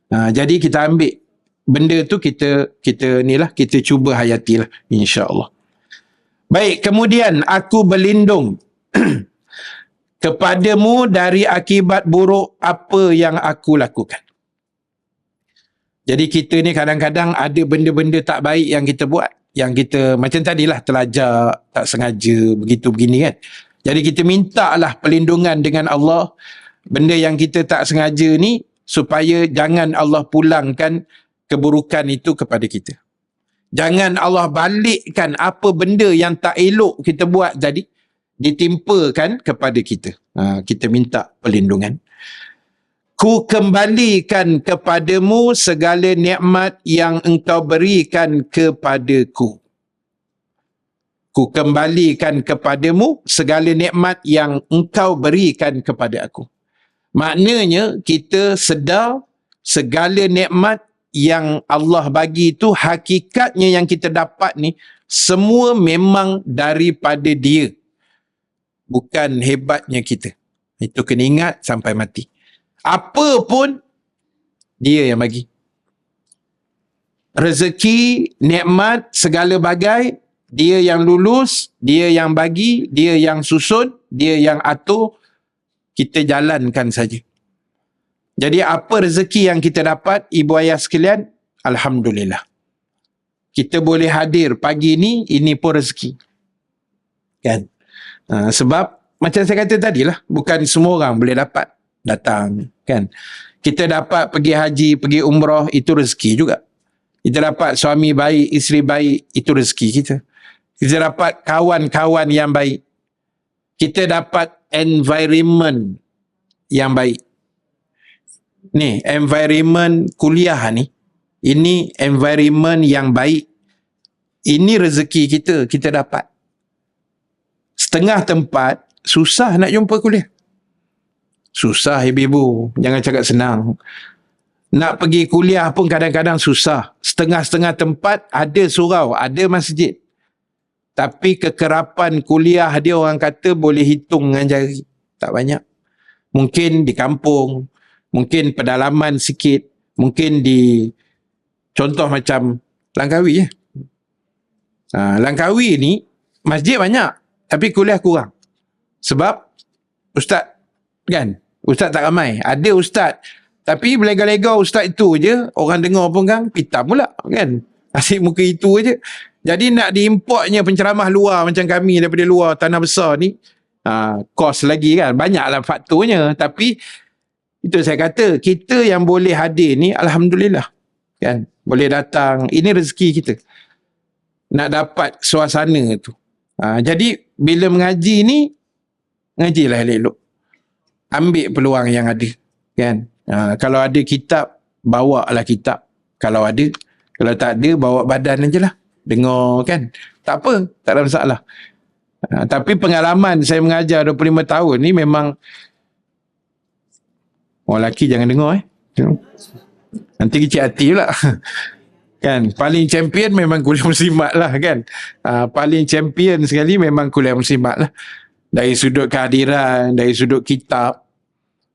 Jadi kita ambil benda tu, kita ni lah, kita cuba hayatilah, insya-Allah. Baik, kemudian aku berlindung kepadamu dari akibat buruk apa yang aku lakukan. Jadi kita ni kadang-kadang ada benda-benda tak baik yang kita buat, yang kita macam tadilah terlajak, tak sengaja, begitu begini kan. Jadi kita mintalah perlindungan dengan Allah, benda yang kita tak sengaja ni, supaya jangan Allah pulangkan keburukan itu kepada kita. Jangan Allah balikkan apa benda yang tak elok kita buat tadi, ditimpakan kepada kita. Kita minta perlindungan. Ku kembalikan kepadamu segala nikmat yang engkau berikan kepadaku. Ku kembalikan kepadamu segala nikmat yang engkau berikan kepada aku. Maknanya kita sedar segala nikmat yang Allah bagi itu, hakikatnya yang kita dapat ni semua memang daripada Dia. Bukan hebatnya kita. Itu kena ingat sampai mati. Apa pun Dia yang bagi. Rezeki, nikmat, segala bagai, Dia yang lulus, Dia yang bagi, Dia yang susun, Dia yang atur. Kita jalankan saja. Jadi apa rezeki yang kita dapat, ibu ayah sekalian, alhamdulillah. Kita boleh hadir pagi ni, ini pun rezeki. Kan? Sebab macam saya kata tadi lah, bukan semua orang boleh dapat datang, kan? Kita dapat pergi haji, pergi umrah, itu rezeki juga. Kita dapat suami baik, isteri baik, itu rezeki kita. Kita dapat kawan-kawan yang baik. Kita dapat environment yang baik. Ni, environment kuliah ni, ini environment yang baik. Ini rezeki kita dapat. Setengah tempat, susah nak jumpa kuliah. Susah ibu-ibu, jangan cakap senang. Nak pergi kuliah pun kadang-kadang susah. Setengah-setengah tempat ada surau, ada masjid. Tapi kekerapan kuliah dia orang kata boleh hitung dengan jari. Tak banyak. Mungkin di kampung, mungkin pedalaman sikit, mungkin di contoh macam Langkawi ya. Langkawi ni masjid banyak tapi kuliah kurang. Sebab ustaz kan, ustaz tak ramai. Ada ustaz tapi belega-lega ustaz itu je, orang dengar pun kan pitam pula kan. Asyik muka itu je. Jadi nak diimportnya penceramah luar macam kami daripada luar tanah besar ni, kos lagi kan. Banyaklah faktornya, tapi itu saya kata, kita yang boleh hadir ni, alhamdulillah. Kan? Boleh datang, ini rezeki kita. Nak dapat suasana tu. Jadi, bila mengaji ni, ngajilah elok-elok. Ambil peluang yang ada. Kan? Kalau ada kitab, bawa lah kitab. Kalau ada. Kalau tak ada, bawa badan je lah. Dengar kan. Tak apa, tak ada masalah. Tapi pengalaman saya mengajar 25 tahun ni memang orang lelaki jangan dengar nanti kecil hati pula. Kan, paling champion memang kuliah muslimat lah kan. Paling champion sekali memang kuliah muslimat lah. Dari sudut kehadiran, dari sudut kitab,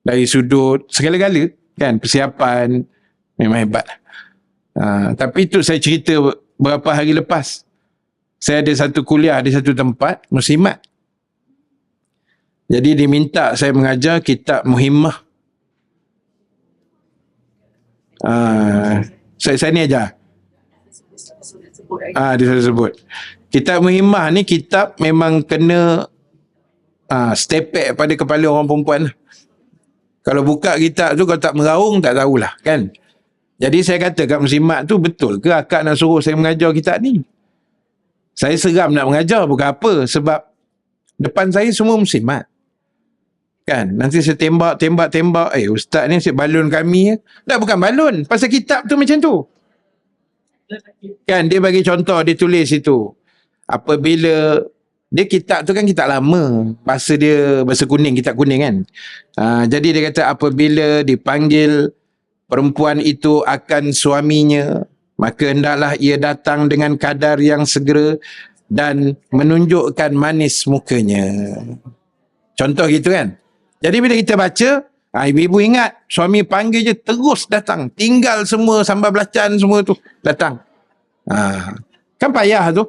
dari sudut segala-gala kan, persiapan memang hebat. Tapi tu saya cerita beberapa hari lepas. Saya ada satu kuliah di satu tempat muslimat. Jadi diminta saya mengajar kitab Muhimmah. Saya ni ajar. Dia sebut. Kitab Muhimmah ni kitab memang kena stepek pada kepala orang perempuan lah. Kalau buka kitab tu kalau tak meraung tak tahulah kan. Jadi saya kata kat muslimat tu, betul ke akak nak suruh saya mengajar kitab ni? Saya seram nak mengajar, bukan apa, sebab depan saya semua muslimat. Kan, nanti saya tembak, ustaz ni asyik balon kami. Tak, bukan balon, pasal kitab tu macam tu. Kan, dia bagi contoh, dia tulis itu. Apabila dia kitab tu kan kitab lama, bahasa kuning, kitab kuning kan. Jadi dia kata apabila dipanggil perempuan itu akan suaminya, maka hendaklah ia datang dengan kadar yang segera dan menunjukkan manis mukanya. Contoh gitu kan. Jadi bila kita baca, ibu-ibu ingat, suami panggil je terus datang, tinggal semua sambal belacan semua tu datang. Kan payah tu.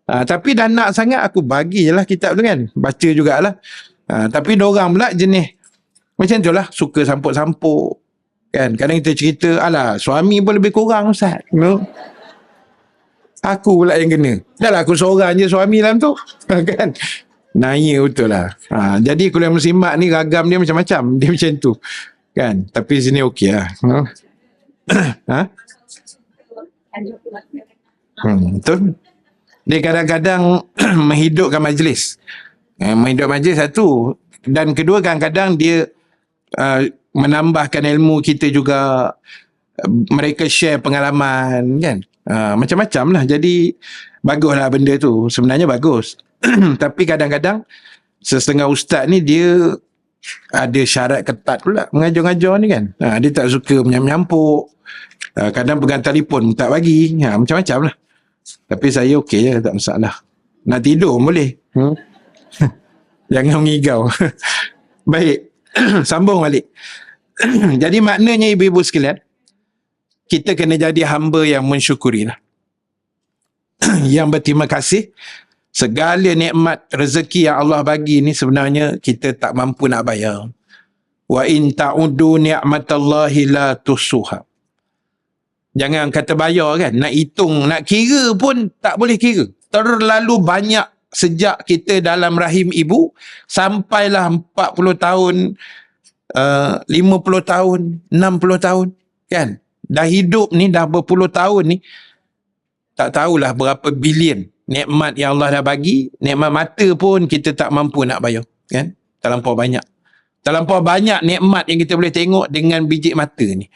Tapi dah nak sangat, aku bagi je lah kitab tu kan. Baca jugalah. Tapi diorang pula jenis macam tu lah, suka sampuk-sampuk. Kan, kadang kita cerita, alah, suami pun lebih kurang Ustaz. No? Aku pula yang kena. Dah lah, aku seorang je suami dalam tu. Kan? Naya betul lah. Jadi kuliah muslimat ni ragam dia macam-macam. Dia macam tu. Kan? Tapi sini okey lah. Betul. Dia kadang-kadang menghidupkan majlis. Menghidupkan majlis satu. Dan kedua, kadang-kadang dia menambahkan ilmu kita juga. Mereka share pengalaman kan. Macam-macam lah. Jadi baguslah benda tu. Sebenarnya bagus. Tapi kadang-kadang setengah ustaz ni dia ada syarat ketat pula mengajar-ngajar ni kan. Dia tak suka menyampuk. Kadang pegang telefon tak bagi. Macam-macam lah. Tapi saya okey je, tak masalah. Nak tidur boleh. Jangan mengigau. Baik. Sambung balik. Jadi maknanya ibu-ibu sekalian, kita kena jadi hamba yang mensyukuri lah. Yang berterima kasih. Segala nikmat rezeki yang Allah bagi ni sebenarnya kita tak mampu nak bayar. Wa in ta'udu ni'matallahi la tusuha. Jangan kata bayar kan. Nak hitung, nak kira pun tak boleh kira. Terlalu banyak sejak kita dalam rahim ibu. Sampailah 40 tahun, 50 tahun, 60 tahun. Kan? Dah hidup ni, dah berpuluh tahun ni. Tak tahulah berapa bilion nikmat yang Allah dah bagi. Nikmat mata pun kita tak mampu nak bayar. Kan? Terlampau banyak. Terlampau banyak nikmat yang kita boleh tengok dengan biji mata ni.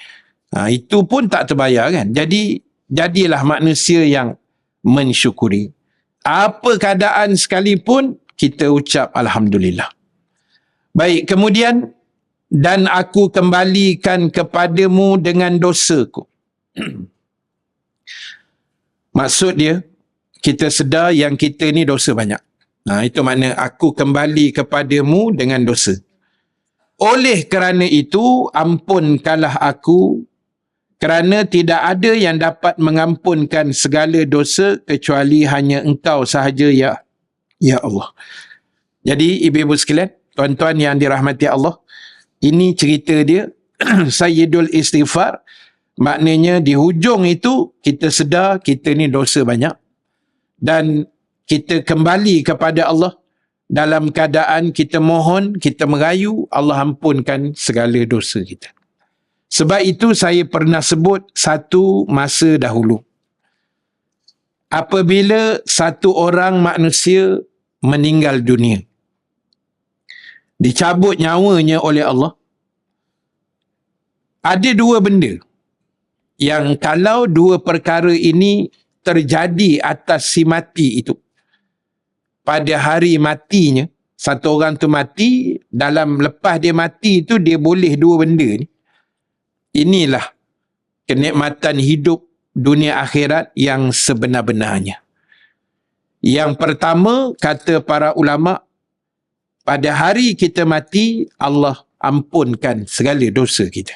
Itu pun tak terbayar kan. Jadi jadilah manusia yang mensyukuri. Apa keadaan sekalipun kita ucap Alhamdulillah. Baik, kemudian dan aku kembalikan kepadamu dengan dosaku. Maksud dia, kita sedar yang kita ni dosa banyak. Itu makna aku kembali kepadamu dengan dosa. Oleh kerana itu, ampunkanlah aku, kerana tidak ada yang dapat mengampunkan segala dosa kecuali hanya engkau sahaja ya Allah. Jadi ibu-ibu sekalian, tuan-tuan yang dirahmati Allah, ini cerita dia Sayyidul Istighfar. Maknanya di hujung itu kita sedar kita ni dosa banyak dan kita kembali kepada Allah dalam keadaan kita mohon, kita merayu Allah ampunkan segala dosa kita. Sebab itu saya pernah sebut satu masa dahulu. Apabila satu orang manusia meninggal dunia, dicabut nyawanya oleh Allah, ada dua benda yang kalau dua perkara ini terjadi atas si mati itu, pada hari matinya, satu orang tu mati, dalam lepas dia mati itu dia boleh dua benda ni. Inilah kenikmatan hidup dunia akhirat yang sebenar-benarnya. Yang pertama, kata para ulama, pada hari kita mati, Allah ampunkan segala dosa kita.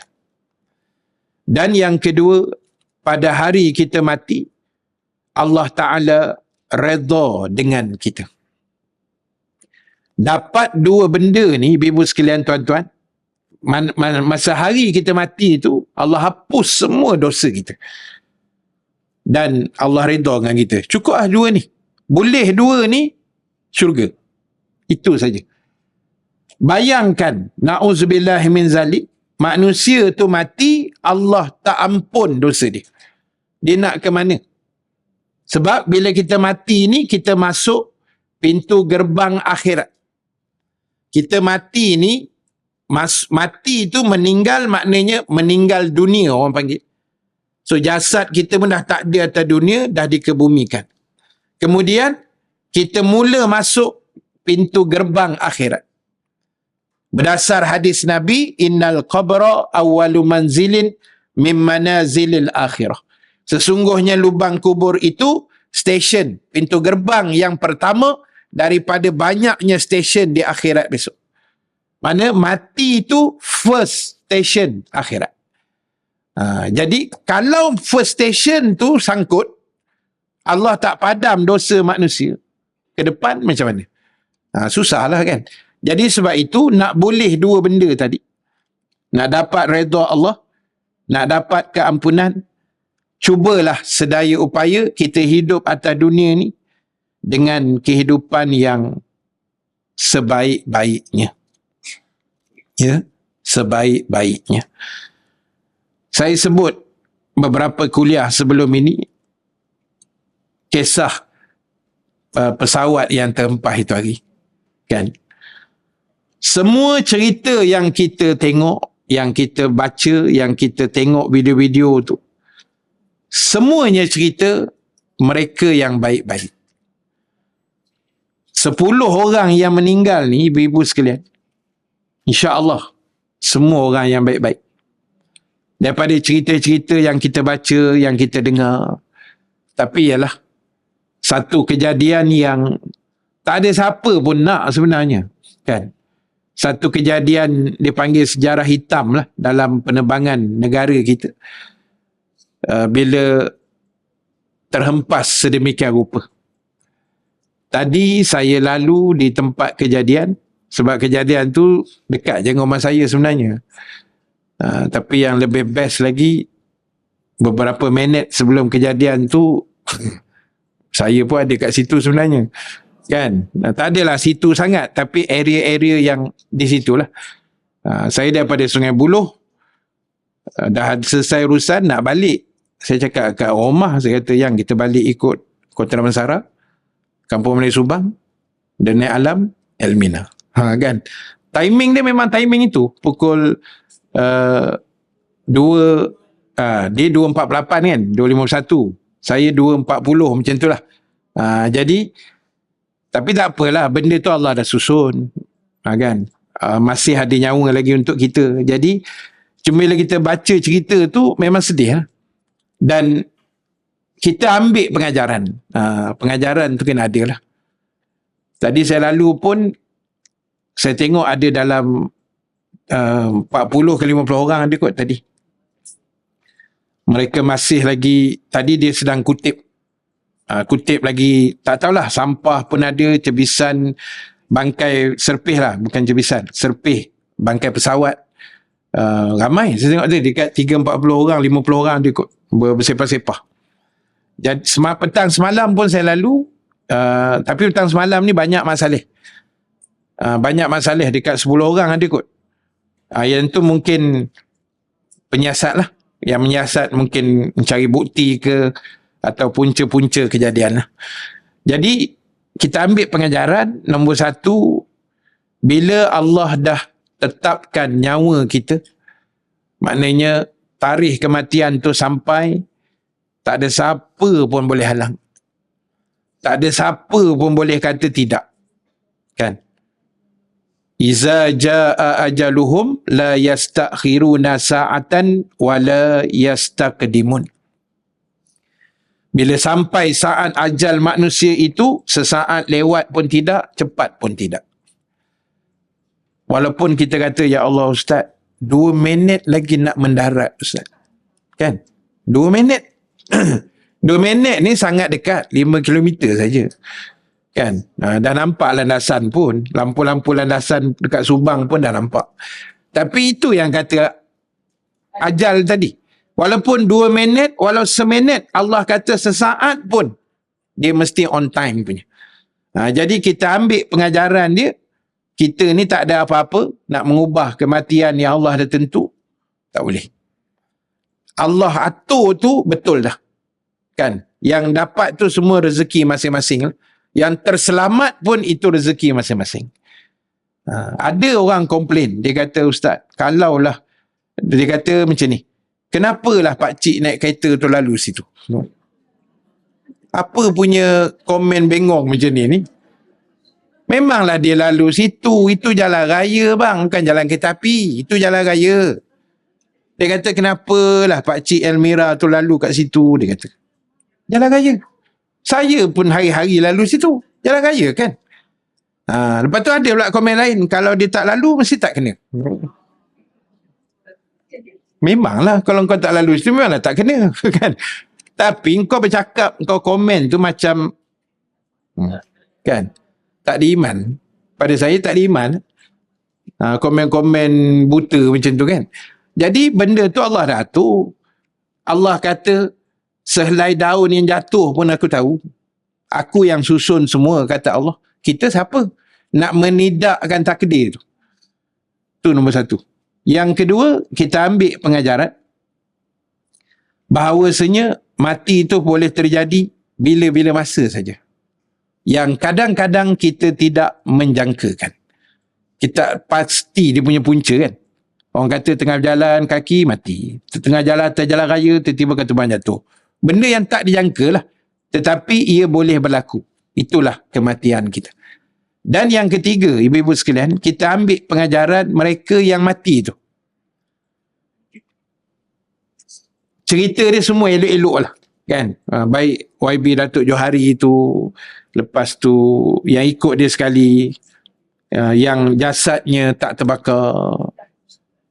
Dan yang kedua, pada hari kita mati, Allah Ta'ala redha dengan kita. Dapat dua benda ni, ibu-ibu sekalian, tuan-tuan, masa hari kita mati itu, Allah hapus semua dosa kita. dan Allah redha dengan kita. Cukup lah dua ni. Boleh dua ni, syurga. Itu saja. Bayangkan, na'udzubillah min zalik, manusia tu mati, Allah tak ampun dosa dia. Dia nak ke mana? Sebab bila kita mati ni, kita masuk pintu gerbang akhirat. Kita mati ni, mati tu meninggal, maknanya meninggal dunia orang panggil. So jasad kita pun dah tak ada atas dunia, dah dikebumikan. Kemudian kita mula masuk pintu gerbang akhirat. Berdasar hadis Nabi, innal qabra awwalu manzilin min manazilil akhirah. Sesungguhnya lubang kubur itu stesen, pintu gerbang yang pertama daripada banyaknya stesen di akhirat besok. Mana mati itu first station akhirat. Jadi kalau first station tu sangkut, Allah tak padam dosa manusia, ke depan macam mana? Susahlah kan. Jadi sebab itu nak boleh dua benda tadi. Nak dapat redha Allah, nak dapat keampunan, cubalah sedaya upaya kita hidup atas dunia ni dengan kehidupan yang sebaik-baiknya. Ya, sebaik-baiknya. Saya sebut beberapa kuliah sebelum ini kisah pesawat yang terhempah itu hari. Kan? Semua cerita yang kita tengok, yang kita baca, yang kita tengok video-video tu, semuanya cerita mereka yang baik-baik. 10 orang yang meninggal ni, ibu-ibu sekalian, insya-Allah semua orang yang baik-baik. Daripada cerita-cerita yang kita baca, yang kita dengar. Tapi ialah satu kejadian yang tak ada siapa pun nak sebenarnya. Kan? Satu kejadian dipanggil sejarah hitam lah dalam penerbangan negara kita. Bila terhempas sedemikian rupa. Tadi saya lalu di tempat kejadian, sebab kejadian tu dekat je dengan rumah saya sebenarnya. Tapi yang lebih best lagi, beberapa minit sebelum kejadian tu, saya pun ada kat situ sebenarnya. Kan? Tak adalah situ sangat, tapi area-area yang di situlah. Saya daripada Sungai Buloh, dah selesai urusan nak balik. Saya cakap kat rumah, saya kata, yang kita balik ikut Kota Damansara, Kampung Melayu Subang, dan Naik Alam, Elmina. Kan? Timing dia memang timing itu. Pukul 2, dia 2.48 kan, 2.51. Saya 2.40 macam tu lah. Jadi, tapi tak apalah, benda tu Allah dah susun. Kan? Masih ada nyawa lagi untuk kita. Jadi, cuma bila kita baca cerita tu, memang sedih lah. Dan kita ambil pengajaran. Pengajaran tu kena ada lah. Tadi saya lalu pun, saya tengok ada dalam 40 ke 50 orang ada kot tadi. Mereka masih lagi, tadi dia sedang kutip. Kutip lagi, tak tahulah, sampah pun ada, cebisan, bangkai serpih lah, bukan cebisan, serpih, bangkai pesawat. Ramai, saya tengok dia dekat 30-40 orang, 50 orang dia kot, bersepah-sepah. Jadi petang semalam pun saya lalu, tapi petang semalam ni banyak masalah. Banyak masalah, dekat 10 orang ada kot. Yang tu mungkin penyiasat lah. Yang menyiasat mungkin mencari bukti ke, atau punca-punca kejadian lah. Jadi, kita ambil pengajaran, nombor satu, bila Allah dah tetapkan nyawa kita, maknanya tarikh kematian tu sampai, tak ada siapa pun boleh halang. Tak ada siapa pun boleh kata tidak. Kan? Iza jaa ajaluhum la yastakhiruna sa'atan wa la yastaqdimun. Bila sampai saat ajal manusia itu, sesaat lewat pun tidak, cepat pun tidak. Walaupun kita kata, ya Allah Ustaz, 2 minit lagi nak mendarat Ustaz. Kan? 2 minit. 2 minit ni sangat dekat, 5 kilometer saja. Kan? Dah nampak landasan pun. Lampu-lampu landasan dekat Subang pun dah nampak. Tapi itu yang kata ajal tadi. Walaupun 2 minit, walau seminit, Allah kata sesaat pun, dia mesti on time punya. Jadi kita ambil pengajaran dia, kita ni tak ada apa-apa, nak mengubah kematian yang Allah dah tentu, tak boleh. Allah atur tu betul dah. Kan? Yang dapat tu semua rezeki masing-masing. Yang terselamat pun itu rezeki masing-masing. Ada orang komplain, dia kata, Ustaz, kalaulah, dia kata macam ni, kenapalah pakcik naik kereta tu lalu situ? Apa punya komen bengong macam ni? Memanglah dia lalu situ, itu jalan raya bang, bukan jalan kereta api, itu jalan raya. Dia kata, kenapalah pakcik Elmira tu lalu kat situ? Dia kata, jalan raya. Saya pun hari-hari lalu situ, jalan raya kan? Lepas tu ada pula komen lain, kalau dia tak lalu mesti tak kena. Memanglah kalau kau tak lalu situ memanglah tak kena kan. Tapi kau bercakap, kau komen tu macam kan, tak ada iman. Pada saya tak ada iman. Komen-komen buta macam tu kan. Jadi benda tu Allah dah atur. Allah kata sehelai daun yang jatuh pun aku tahu. Aku yang susun semua, kata Allah. Kita siapa nak menidakkan takdir tu? Tu nombor satu. Yang kedua, kita ambil pengajaran bahawasanya mati itu boleh terjadi bila-bila masa saja. Yang kadang-kadang kita tidak menjangkakan. Kita pasti dia punya punca kan. Orang kata tengah berjalan kaki mati. Tengah jalan atas jalan raya tiba-tiba ketuban jatuh. Benda yang tak dijangka lah. Tetapi ia boleh berlaku. Itulah kematian kita. Dan yang ketiga, ibu-ibu sekalian, kita ambil pengajaran mereka yang mati tu. Cerita dia semua elok-elok lah. Kan? Baik YB Datuk Johari tu, lepas tu yang ikut dia sekali, yang jasadnya tak terbakar,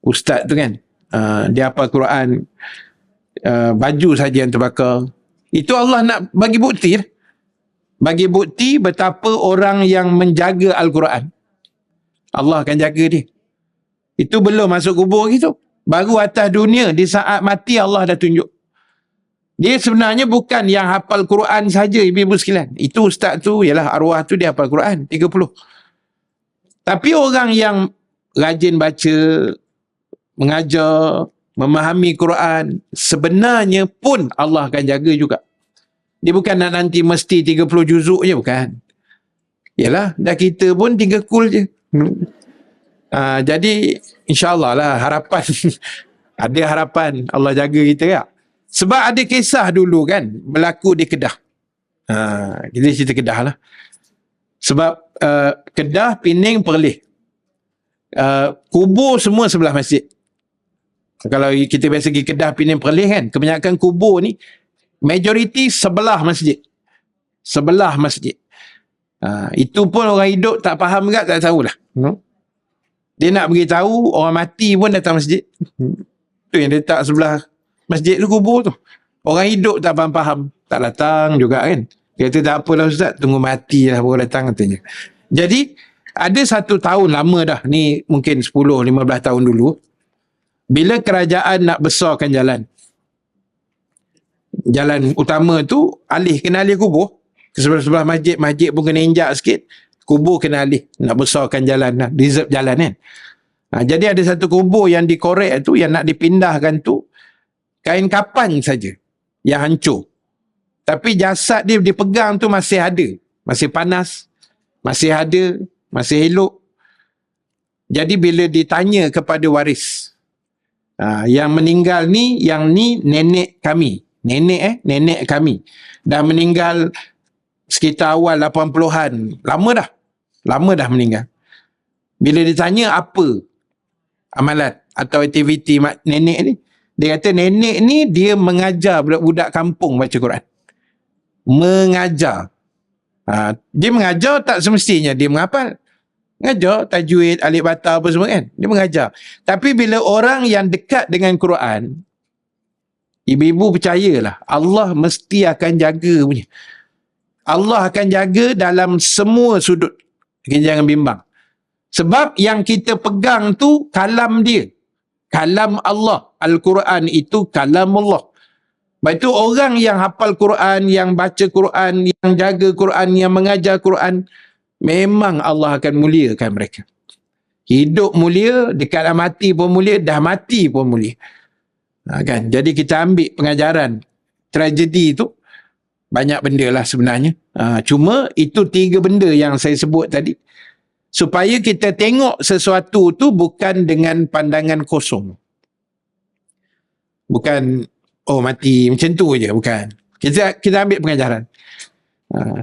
ustaz tu kan, dia hafal Quran, baju saja yang terbakar. Itu Allah nak bagi bukti lah. Bagi bukti betapa orang yang menjaga Al-Quran, Allah akan jaga dia. Itu belum masuk kubur gitu. Baru atas dunia, di saat mati Allah dah tunjuk. Dia sebenarnya bukan yang hafal Quran saja, ibu-ibu sekalian. Itu ustaz tu, ialah arwah tu dia hafal Quran 30. Tapi orang yang rajin baca, mengajar, memahami Quran, sebenarnya pun Allah akan jaga juga. Dia bukan nak nanti mesti 30 juzuk je, bukan. Yalah, dah kita pun 3 kul je. Jadi, insyaAllah lah harapan. Ada harapan Allah jaga kita ya. Sebab ada kisah dulu kan, berlaku di Kedah. Kita cerita Kedah lah. Sebab Kedah, Pening, Perlis. Kubur semua sebelah masjid. Kalau kita biasa pergi Kedah, Pening, Perlis kan, kebanyakan kubur ni, majoriti sebelah masjid. Sebelah masjid. Itu pun orang hidup tak faham juga, tak tahulah. Dia nak beritahu orang mati pun datang masjid. Tu yang dia letak sebelah masjid tu, kubur tu. Orang hidup tak faham-faham, tak datang juga kan. Dia kata tak apalah ustaz, tunggu mati lah baru datang katanya. Jadi ada satu tahun lama dah, ni mungkin 10-15 tahun dulu, bila kerajaan nak besarkan jalan utama tu, kena alih kubur ke sebelah-sebelah masjid. Masjid pun kena injak sikit, kubur kena alih, nak besarkan jalan, nak reserve jalan kan. Jadi ada satu kubur yang dikorek tu, yang nak dipindahkan tu, kain kapan saja yang hancur. Tapi jasad dia dipegang tu masih ada, masih panas, masih ada, masih elok. Jadi bila ditanya kepada waris, yang meninggal ni, yang ni nenek kami. Nenek kami. Dah meninggal sekitar awal 80-an. Lama dah meninggal. Bila ditanya apa amalan atau aktiviti nenek ni, dia kata nenek ni dia mengajar budak-budak kampung baca Quran. Mengajar. Dia mengajar tak semestinya dia menghafal. Mengajar tajwid, alif bata apa semua kan. Dia mengajar. Tapi bila orang yang dekat dengan Quran, ibu-ibu percayalah, Allah mesti akan jaga punya. Allah akan jaga dalam semua sudut. Kita jangan bimbang. Sebab yang kita pegang tu kalam dia. Kalam Allah. Al-Quran itu kalam Allah. Sebab itu orang yang hafal Quran, yang baca Quran, yang jaga Quran, yang mengajar Quran, memang Allah akan muliakan mereka. Hidup mulia, dekat dah mati pun mulia, dah mati pun mulia. Kan? Jadi kita ambil pengajaran tragedi itu, banyak benda lah sebenarnya. Cuma itu 3 benda yang saya sebut tadi. Supaya kita tengok sesuatu tu bukan dengan pandangan kosong. Bukan, oh mati macam tu je, bukan. Kita ambil pengajaran.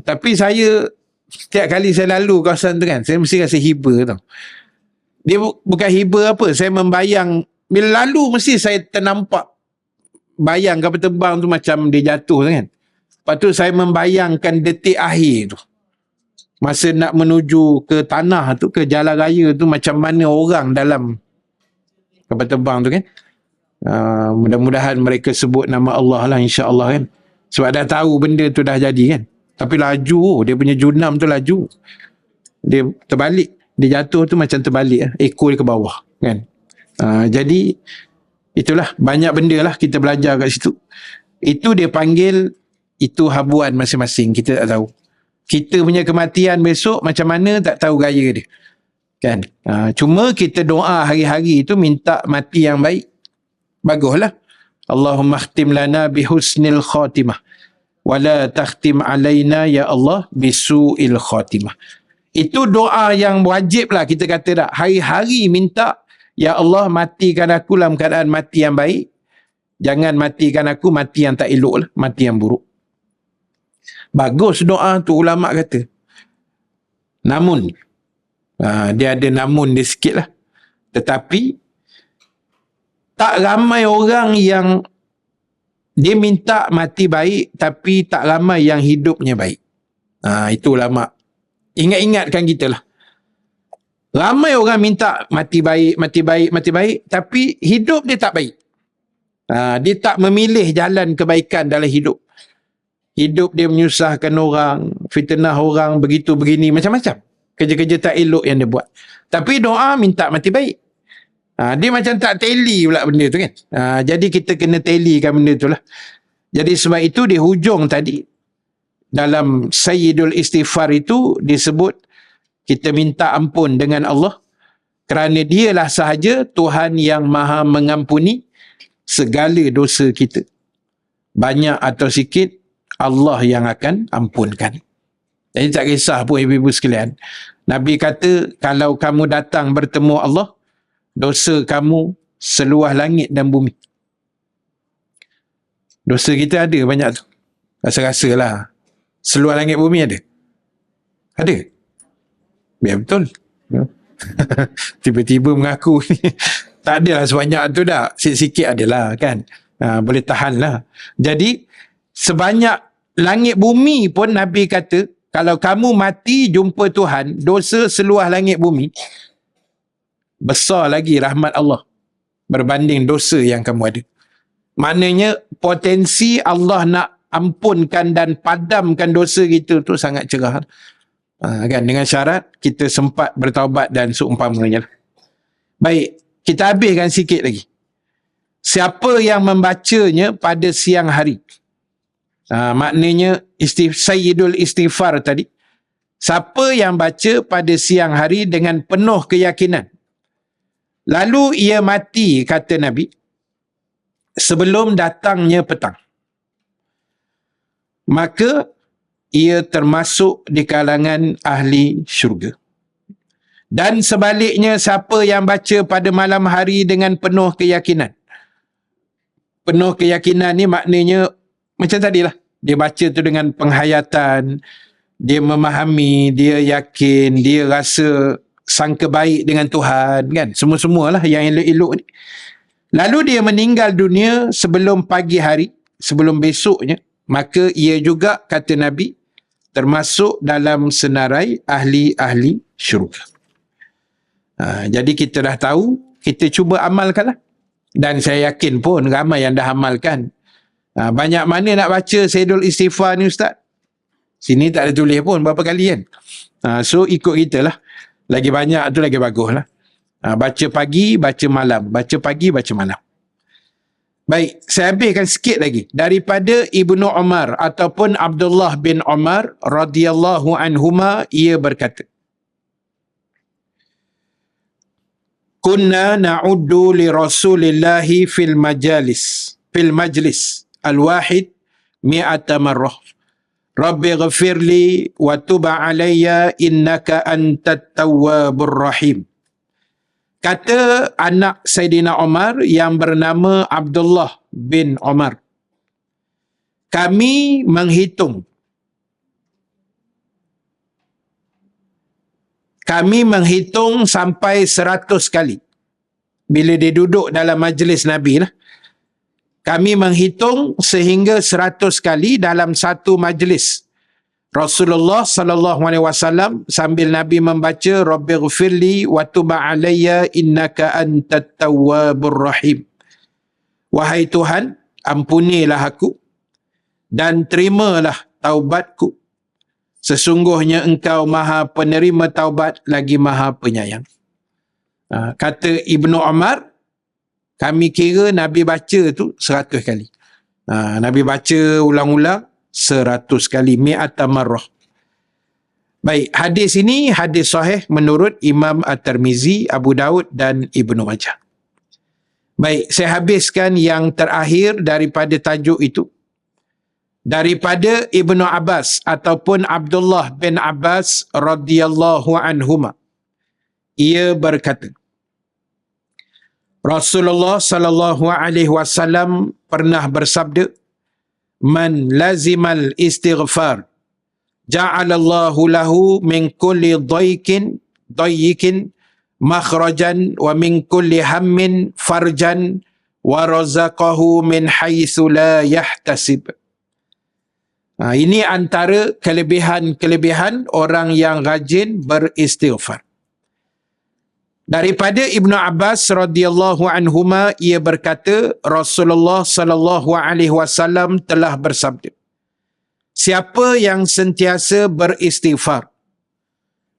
Tapi saya, setiap kali saya lalu kawasan tu kan, saya mesti rasa hiba tau. Dia bukan hiba apa, saya membayang, bila lalu mesti saya ternampak bayang kapal terbang tu macam dia jatuh kan. Lepas tu saya membayangkan detik akhir tu. Masa nak menuju ke tanah tu, ke jalan raya tu, macam mana orang dalam kapal terbang tu kan. Mudah-mudahan mereka sebut nama Allah lah, insya-Allah kan. Sebab dah tahu benda tu dah jadi kan. Tapi laju, dia punya junam tu laju. Dia terbalik, dia jatuh tu macam terbalik, ekor ke bawah kan. Jadi itulah, banyak benda lah kita belajar kat situ. Itu dia panggil, itu habuan masing-masing, kita tak tahu. Kita punya kematian besok macam mana tak tahu gaya dia kan. Cuma kita doa hari-hari itu minta mati yang baik. Baguslah. Allahumma khtim lana bihusnil khatimah wala takhtim alaina ya Allah bisu'il khatimah. Itu doa yang wajib lah kita kata dah. Hari-hari minta, ya Allah matikan aku dalam keadaan mati yang baik. Jangan matikan aku mati yang tak elok lah, mati yang buruk. Bagus doa tu, ulama kata. Namun, dia ada namun dia sikit lah. Tetapi, tak ramai orang yang dia minta mati baik, tapi tak ramai yang hidupnya baik. Itu ulama. Ingat-ingatkan kita lah. Ramai orang minta mati baik, mati baik, mati baik, tapi hidup dia tak baik. Dia tak memilih jalan kebaikan dalam hidup. Hidup dia menyusahkan orang, fitnah orang, begitu begini, macam-macam. Kerja-kerja tak elok yang dia buat. Tapi doa minta mati baik. Dia macam tak tally pula benda tu kan. Jadi kita kena tallykan benda tu lah. Jadi sebab itu di hujung tadi, dalam Sayyidul Istighfar itu disebut kita minta ampun dengan Allah kerana dialah sahaja Tuhan yang maha mengampuni segala dosa kita. Banyak atau sikit, Allah yang akan ampunkan. Jadi tak kisah pun ibu-ibu sekalian. Nabi kata, kalau kamu datang bertemu Allah, dosa kamu seluas langit dan bumi. Dosa kita ada banyak tu. Rasa-rasa lah. Seluas langit bumi ada? Ada? Biar betul. Tiba-tiba mengaku. Tak adalah sebanyak tu dah. Sikit-sikit adalah kan. Boleh tahan lah. Jadi, sebanyak langit bumi pun Nabi kata, kalau kamu mati jumpa Tuhan, dosa seluas langit bumi, besar lagi rahmat Allah berbanding dosa yang kamu ada. Maknanya potensi Allah nak ampunkan dan padamkan dosa kita tu sangat cerah. Kan, dengan syarat kita sempat bertaubat dan seumpamanya. Baik, kita habiskan sikit lagi. Siapa yang membacanya pada siang hari? Maknanya Sayyidul Istighfar tadi. Siapa yang baca pada siang hari dengan penuh keyakinan, lalu ia mati, kata Nabi, sebelum datangnya petang, maka ia termasuk di kalangan ahli syurga. Dan sebaliknya, siapa yang baca pada malam hari dengan penuh keyakinan. Penuh keyakinan ni maknanya macam tadilah. Dia baca tu dengan penghayatan, dia memahami, dia yakin, dia rasa sangka baik dengan Tuhan, kan? Semua-semualah yang elok-elok ni. Lalu dia meninggal dunia sebelum pagi hari, sebelum besoknya, maka ia juga, kata Nabi, termasuk dalam senarai ahli-ahli syurga. Jadi kita dah tahu, kita cuba amalkanlah. Dan saya yakin pun ramai yang dah amalkan. Banyak mana nak baca Sayyidul Istighfar ni Ustaz? Sini tak ada tulis pun berapa kali kan. So ikut kita lah. Lagi banyak tu lagi bagus lah. Baca pagi, baca malam. Baca pagi, baca malam. Baik, saya habiskan sikit lagi. Daripada Ibnu Umar ataupun Abdullah bin Umar radhiyallahu anhuma, ia berkata, Kunna na'uddu li Rasulillahi fil majlis al-wahid mi'ata marrah. Rabbi ghafirli wa tub alayya innaka antat tawwabur rahim. Kata anak Saidina Umar yang bernama Abdullah bin Umar, kami menghitung sampai 100 kali. Bila dia duduk dalam majlis Nabi lah, kami menghitung sehingga 100 kali dalam satu majlis. Rasulullah sallallahu alaihi wasallam sambil Nabi membaca Rabbighfirli wa tub alayya innaka antat tawwabur rahim. Wahai Tuhan, ampunilah aku dan terimalah taubatku. Sesungguhnya Engkau Maha Penerima taubat lagi Maha Penyayang. Kata Ibnu Umar, kami kira Nabi baca tu 100 kali. Nabi baca ulang-ulang 100 kali, mi'ata marrah. Baik, hadis ini hadis sahih menurut Imam At-Tirmizi, Abu Daud dan Ibnu Majah. Baik, saya habiskan yang terakhir daripada tajuk itu. Daripada Ibnu Abbas ataupun Abdullah bin Abbas radhiyallahu anhuma, ia berkata, Rasulullah sallallahu alaihi wasallam pernah bersabda, Man lazimal istighfar ja'alallahu lahu min kulli dayyikin makhrajan wa min kulli hammin farjan wa razaqahu min haitsu la yahtasib. Ini antara kelebihan-kelebihan orang yang rajin beristighfar. Daripada Ibnu Abbas radhiyallahu anhuma, ia berkata, Rasulullah sallallahu alaihi wasallam telah bersabda, siapa yang sentiasa beristighfar,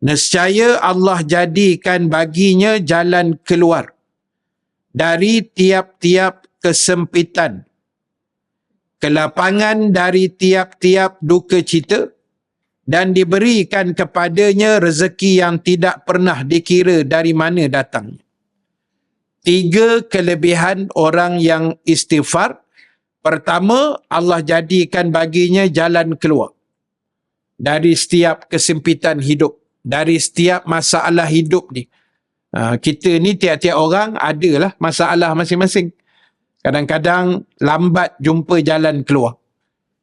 nescaya Allah jadikan baginya jalan keluar dari tiap-tiap kesempitan, kelapangan dari tiap-tiap duka cita, dan diberikan kepadanya rezeki yang tidak pernah dikira dari mana datangnya. 3 kelebihan orang yang istighfar. Pertama, Allah jadikan baginya jalan keluar dari setiap kesempitan hidup, dari setiap masalah hidup ni. Kita ni tiap-tiap orang adalah masalah masing-masing. Kadang-kadang lambat jumpa jalan keluar.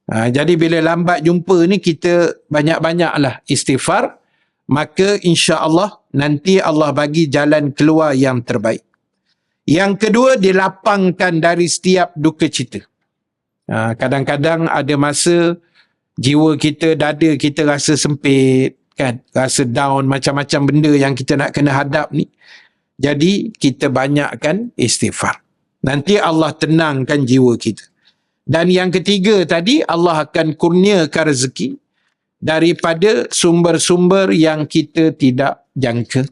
Jadi bila lambat jumpa ni, kita banyak-banyaklah istighfar, maka insya-Allah nanti Allah bagi jalan keluar yang terbaik. Yang kedua, dilapangkan dari setiap duka cita. Kadang-kadang ada masa jiwa kita, dada kita rasa sempit, kan? Rasa down, macam-macam benda yang kita nak kena hadap ni. Jadi kita banyakkan istighfar. Nanti Allah tenangkan jiwa kita. Dan yang ketiga tadi, Allah akan kurniakan rezeki daripada sumber-sumber yang kita tidak jangka,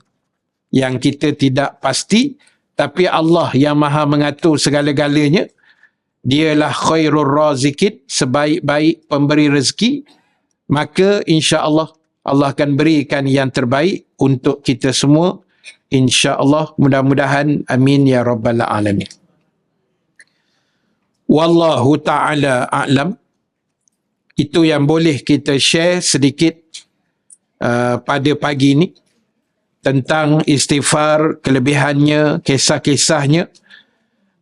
yang kita tidak pasti, tapi Allah yang maha mengatur segala-galanya. Dialah khairur razikin, sebaik-baik pemberi rezeki. Maka insya-Allah Allah akan berikan yang terbaik untuk kita semua. InsyaAllah, mudah-mudahan. Amin ya rabbal alamin. Wallahu ta'ala a'lam. Itu yang boleh kita share sedikit pada pagi ini tentang istighfar, kelebihannya, kisah-kisahnya.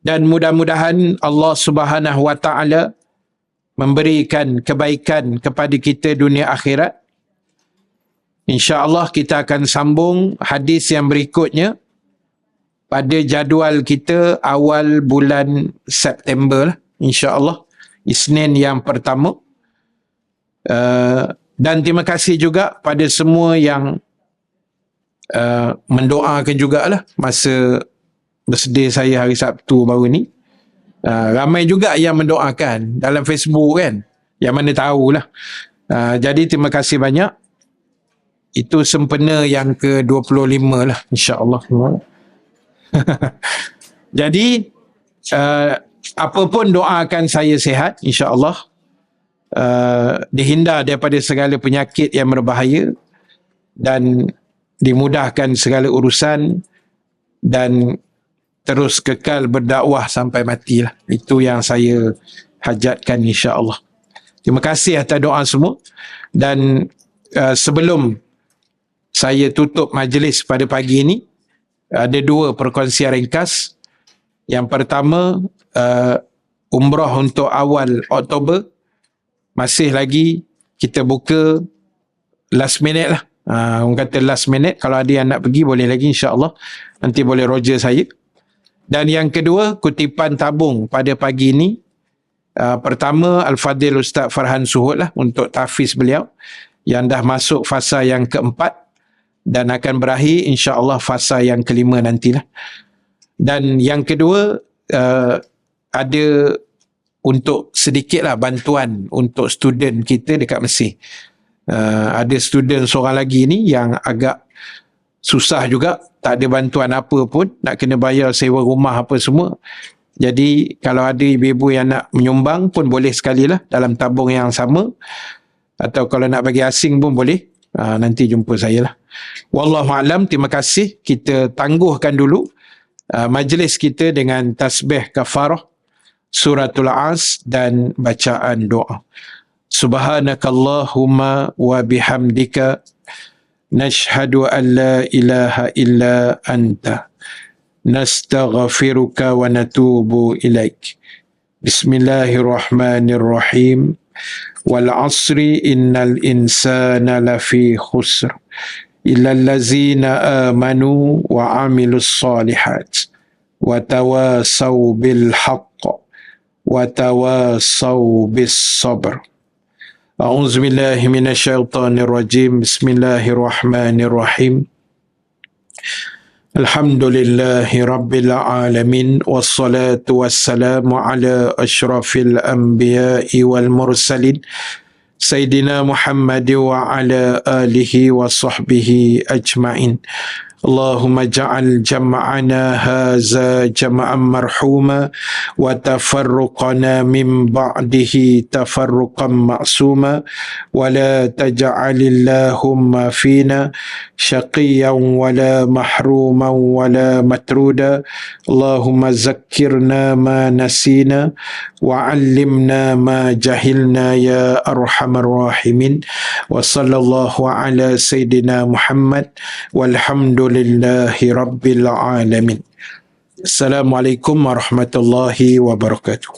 Dan mudah-mudahan Allah Subhanahu wa ta'ala memberikan kebaikan kepada kita dunia akhirat. InsyaAllah kita akan sambung hadis yang berikutnya pada jadual kita awal bulan September lah, insya-Allah, Isnin yang pertama. Dan terima kasih juga pada semua yang mendoakan jugalah masa birthday saya hari Sabtu baru ni. Ramai juga yang mendoakan dalam Facebook kan, yang mana tahulah. Jadi terima kasih banyak. Itu sempena yang ke-25 lah, insya-Allah. Jadi apapun doakan saya sihat, insya-Allah, dihindar daripada segala penyakit yang berbahaya dan dimudahkan segala urusan dan terus kekal berdakwah sampai matilah. Itu yang saya hajatkan, insya-Allah. Terima kasih atas doa semua. Dan sebelum saya tutup majlis pada pagi ini, ada dua perkongsian ringkas. Yang pertama, umrah untuk awal Oktober, masih lagi kita buka last minute lah. Orang kata last minute, kalau ada yang nak pergi boleh lagi, insya-Allah. Nanti boleh roger saya. Dan yang kedua, kutipan tabung pada pagi ini. Pertama, Al-Fadhil Ustaz Farhan Suhud lah, untuk tahfiz beliau yang dah masuk fasa yang keempat dan akan berakhir insya-Allah fasa yang kelima nantilah. Dan yang kedua, ada untuk sedikitlah bantuan untuk student kita dekat Mesir. Ada student seorang lagi ni yang agak susah juga, tak ada bantuan apa pun, nak kena bayar sewa rumah apa semua. Jadi kalau ada ibu-ibu yang nak menyumbang pun boleh sekali lah dalam tabung yang sama, atau kalau nak bagi asing pun boleh. Nanti jumpa saya lah. Wallahualam. Terima kasih. Kita tangguhkan dulu majlis kita dengan tasbih kafarah, suratul As dan bacaan doa. Subhanakallahumma wa bihamdika nashhadu an la ilaha illa anta nastaghfiruka wa natubu ilaik. Bismillahirrahmanirrahim. Wal asri innal insana lafi khusr illa allazina amanu wa amilus solihat wa tawasaw bil haqq wa tawasaw bis sabr. A'udzu billahi minasyaitonir rajim. Bismillahirrahmanirrahim. Alhamdulillahi rabbil alamin, wassalatu wassalamu ala asyrafil anbiya'i wal mursalin Sayyidina Muhammad wa ala alihi wa sahbihi ajma'in. Allahumma ja'al jam'ana haza jam'an marhuma wa tafarruqana min ba'dihi tafarruqan ma'suma wa la taj'alillahumma fina syaqiyan wa la mahruman wa la matruda. Allahumma zakkirna ma nasina wa 'allimna ma jahilna ya arhamar rahimin. Wa sallallahu ala sayyidina Muhammad walhamdulillah Lillahi Rabbil Alamin. Assalamualaikum warahmatullahi wabarakatuh.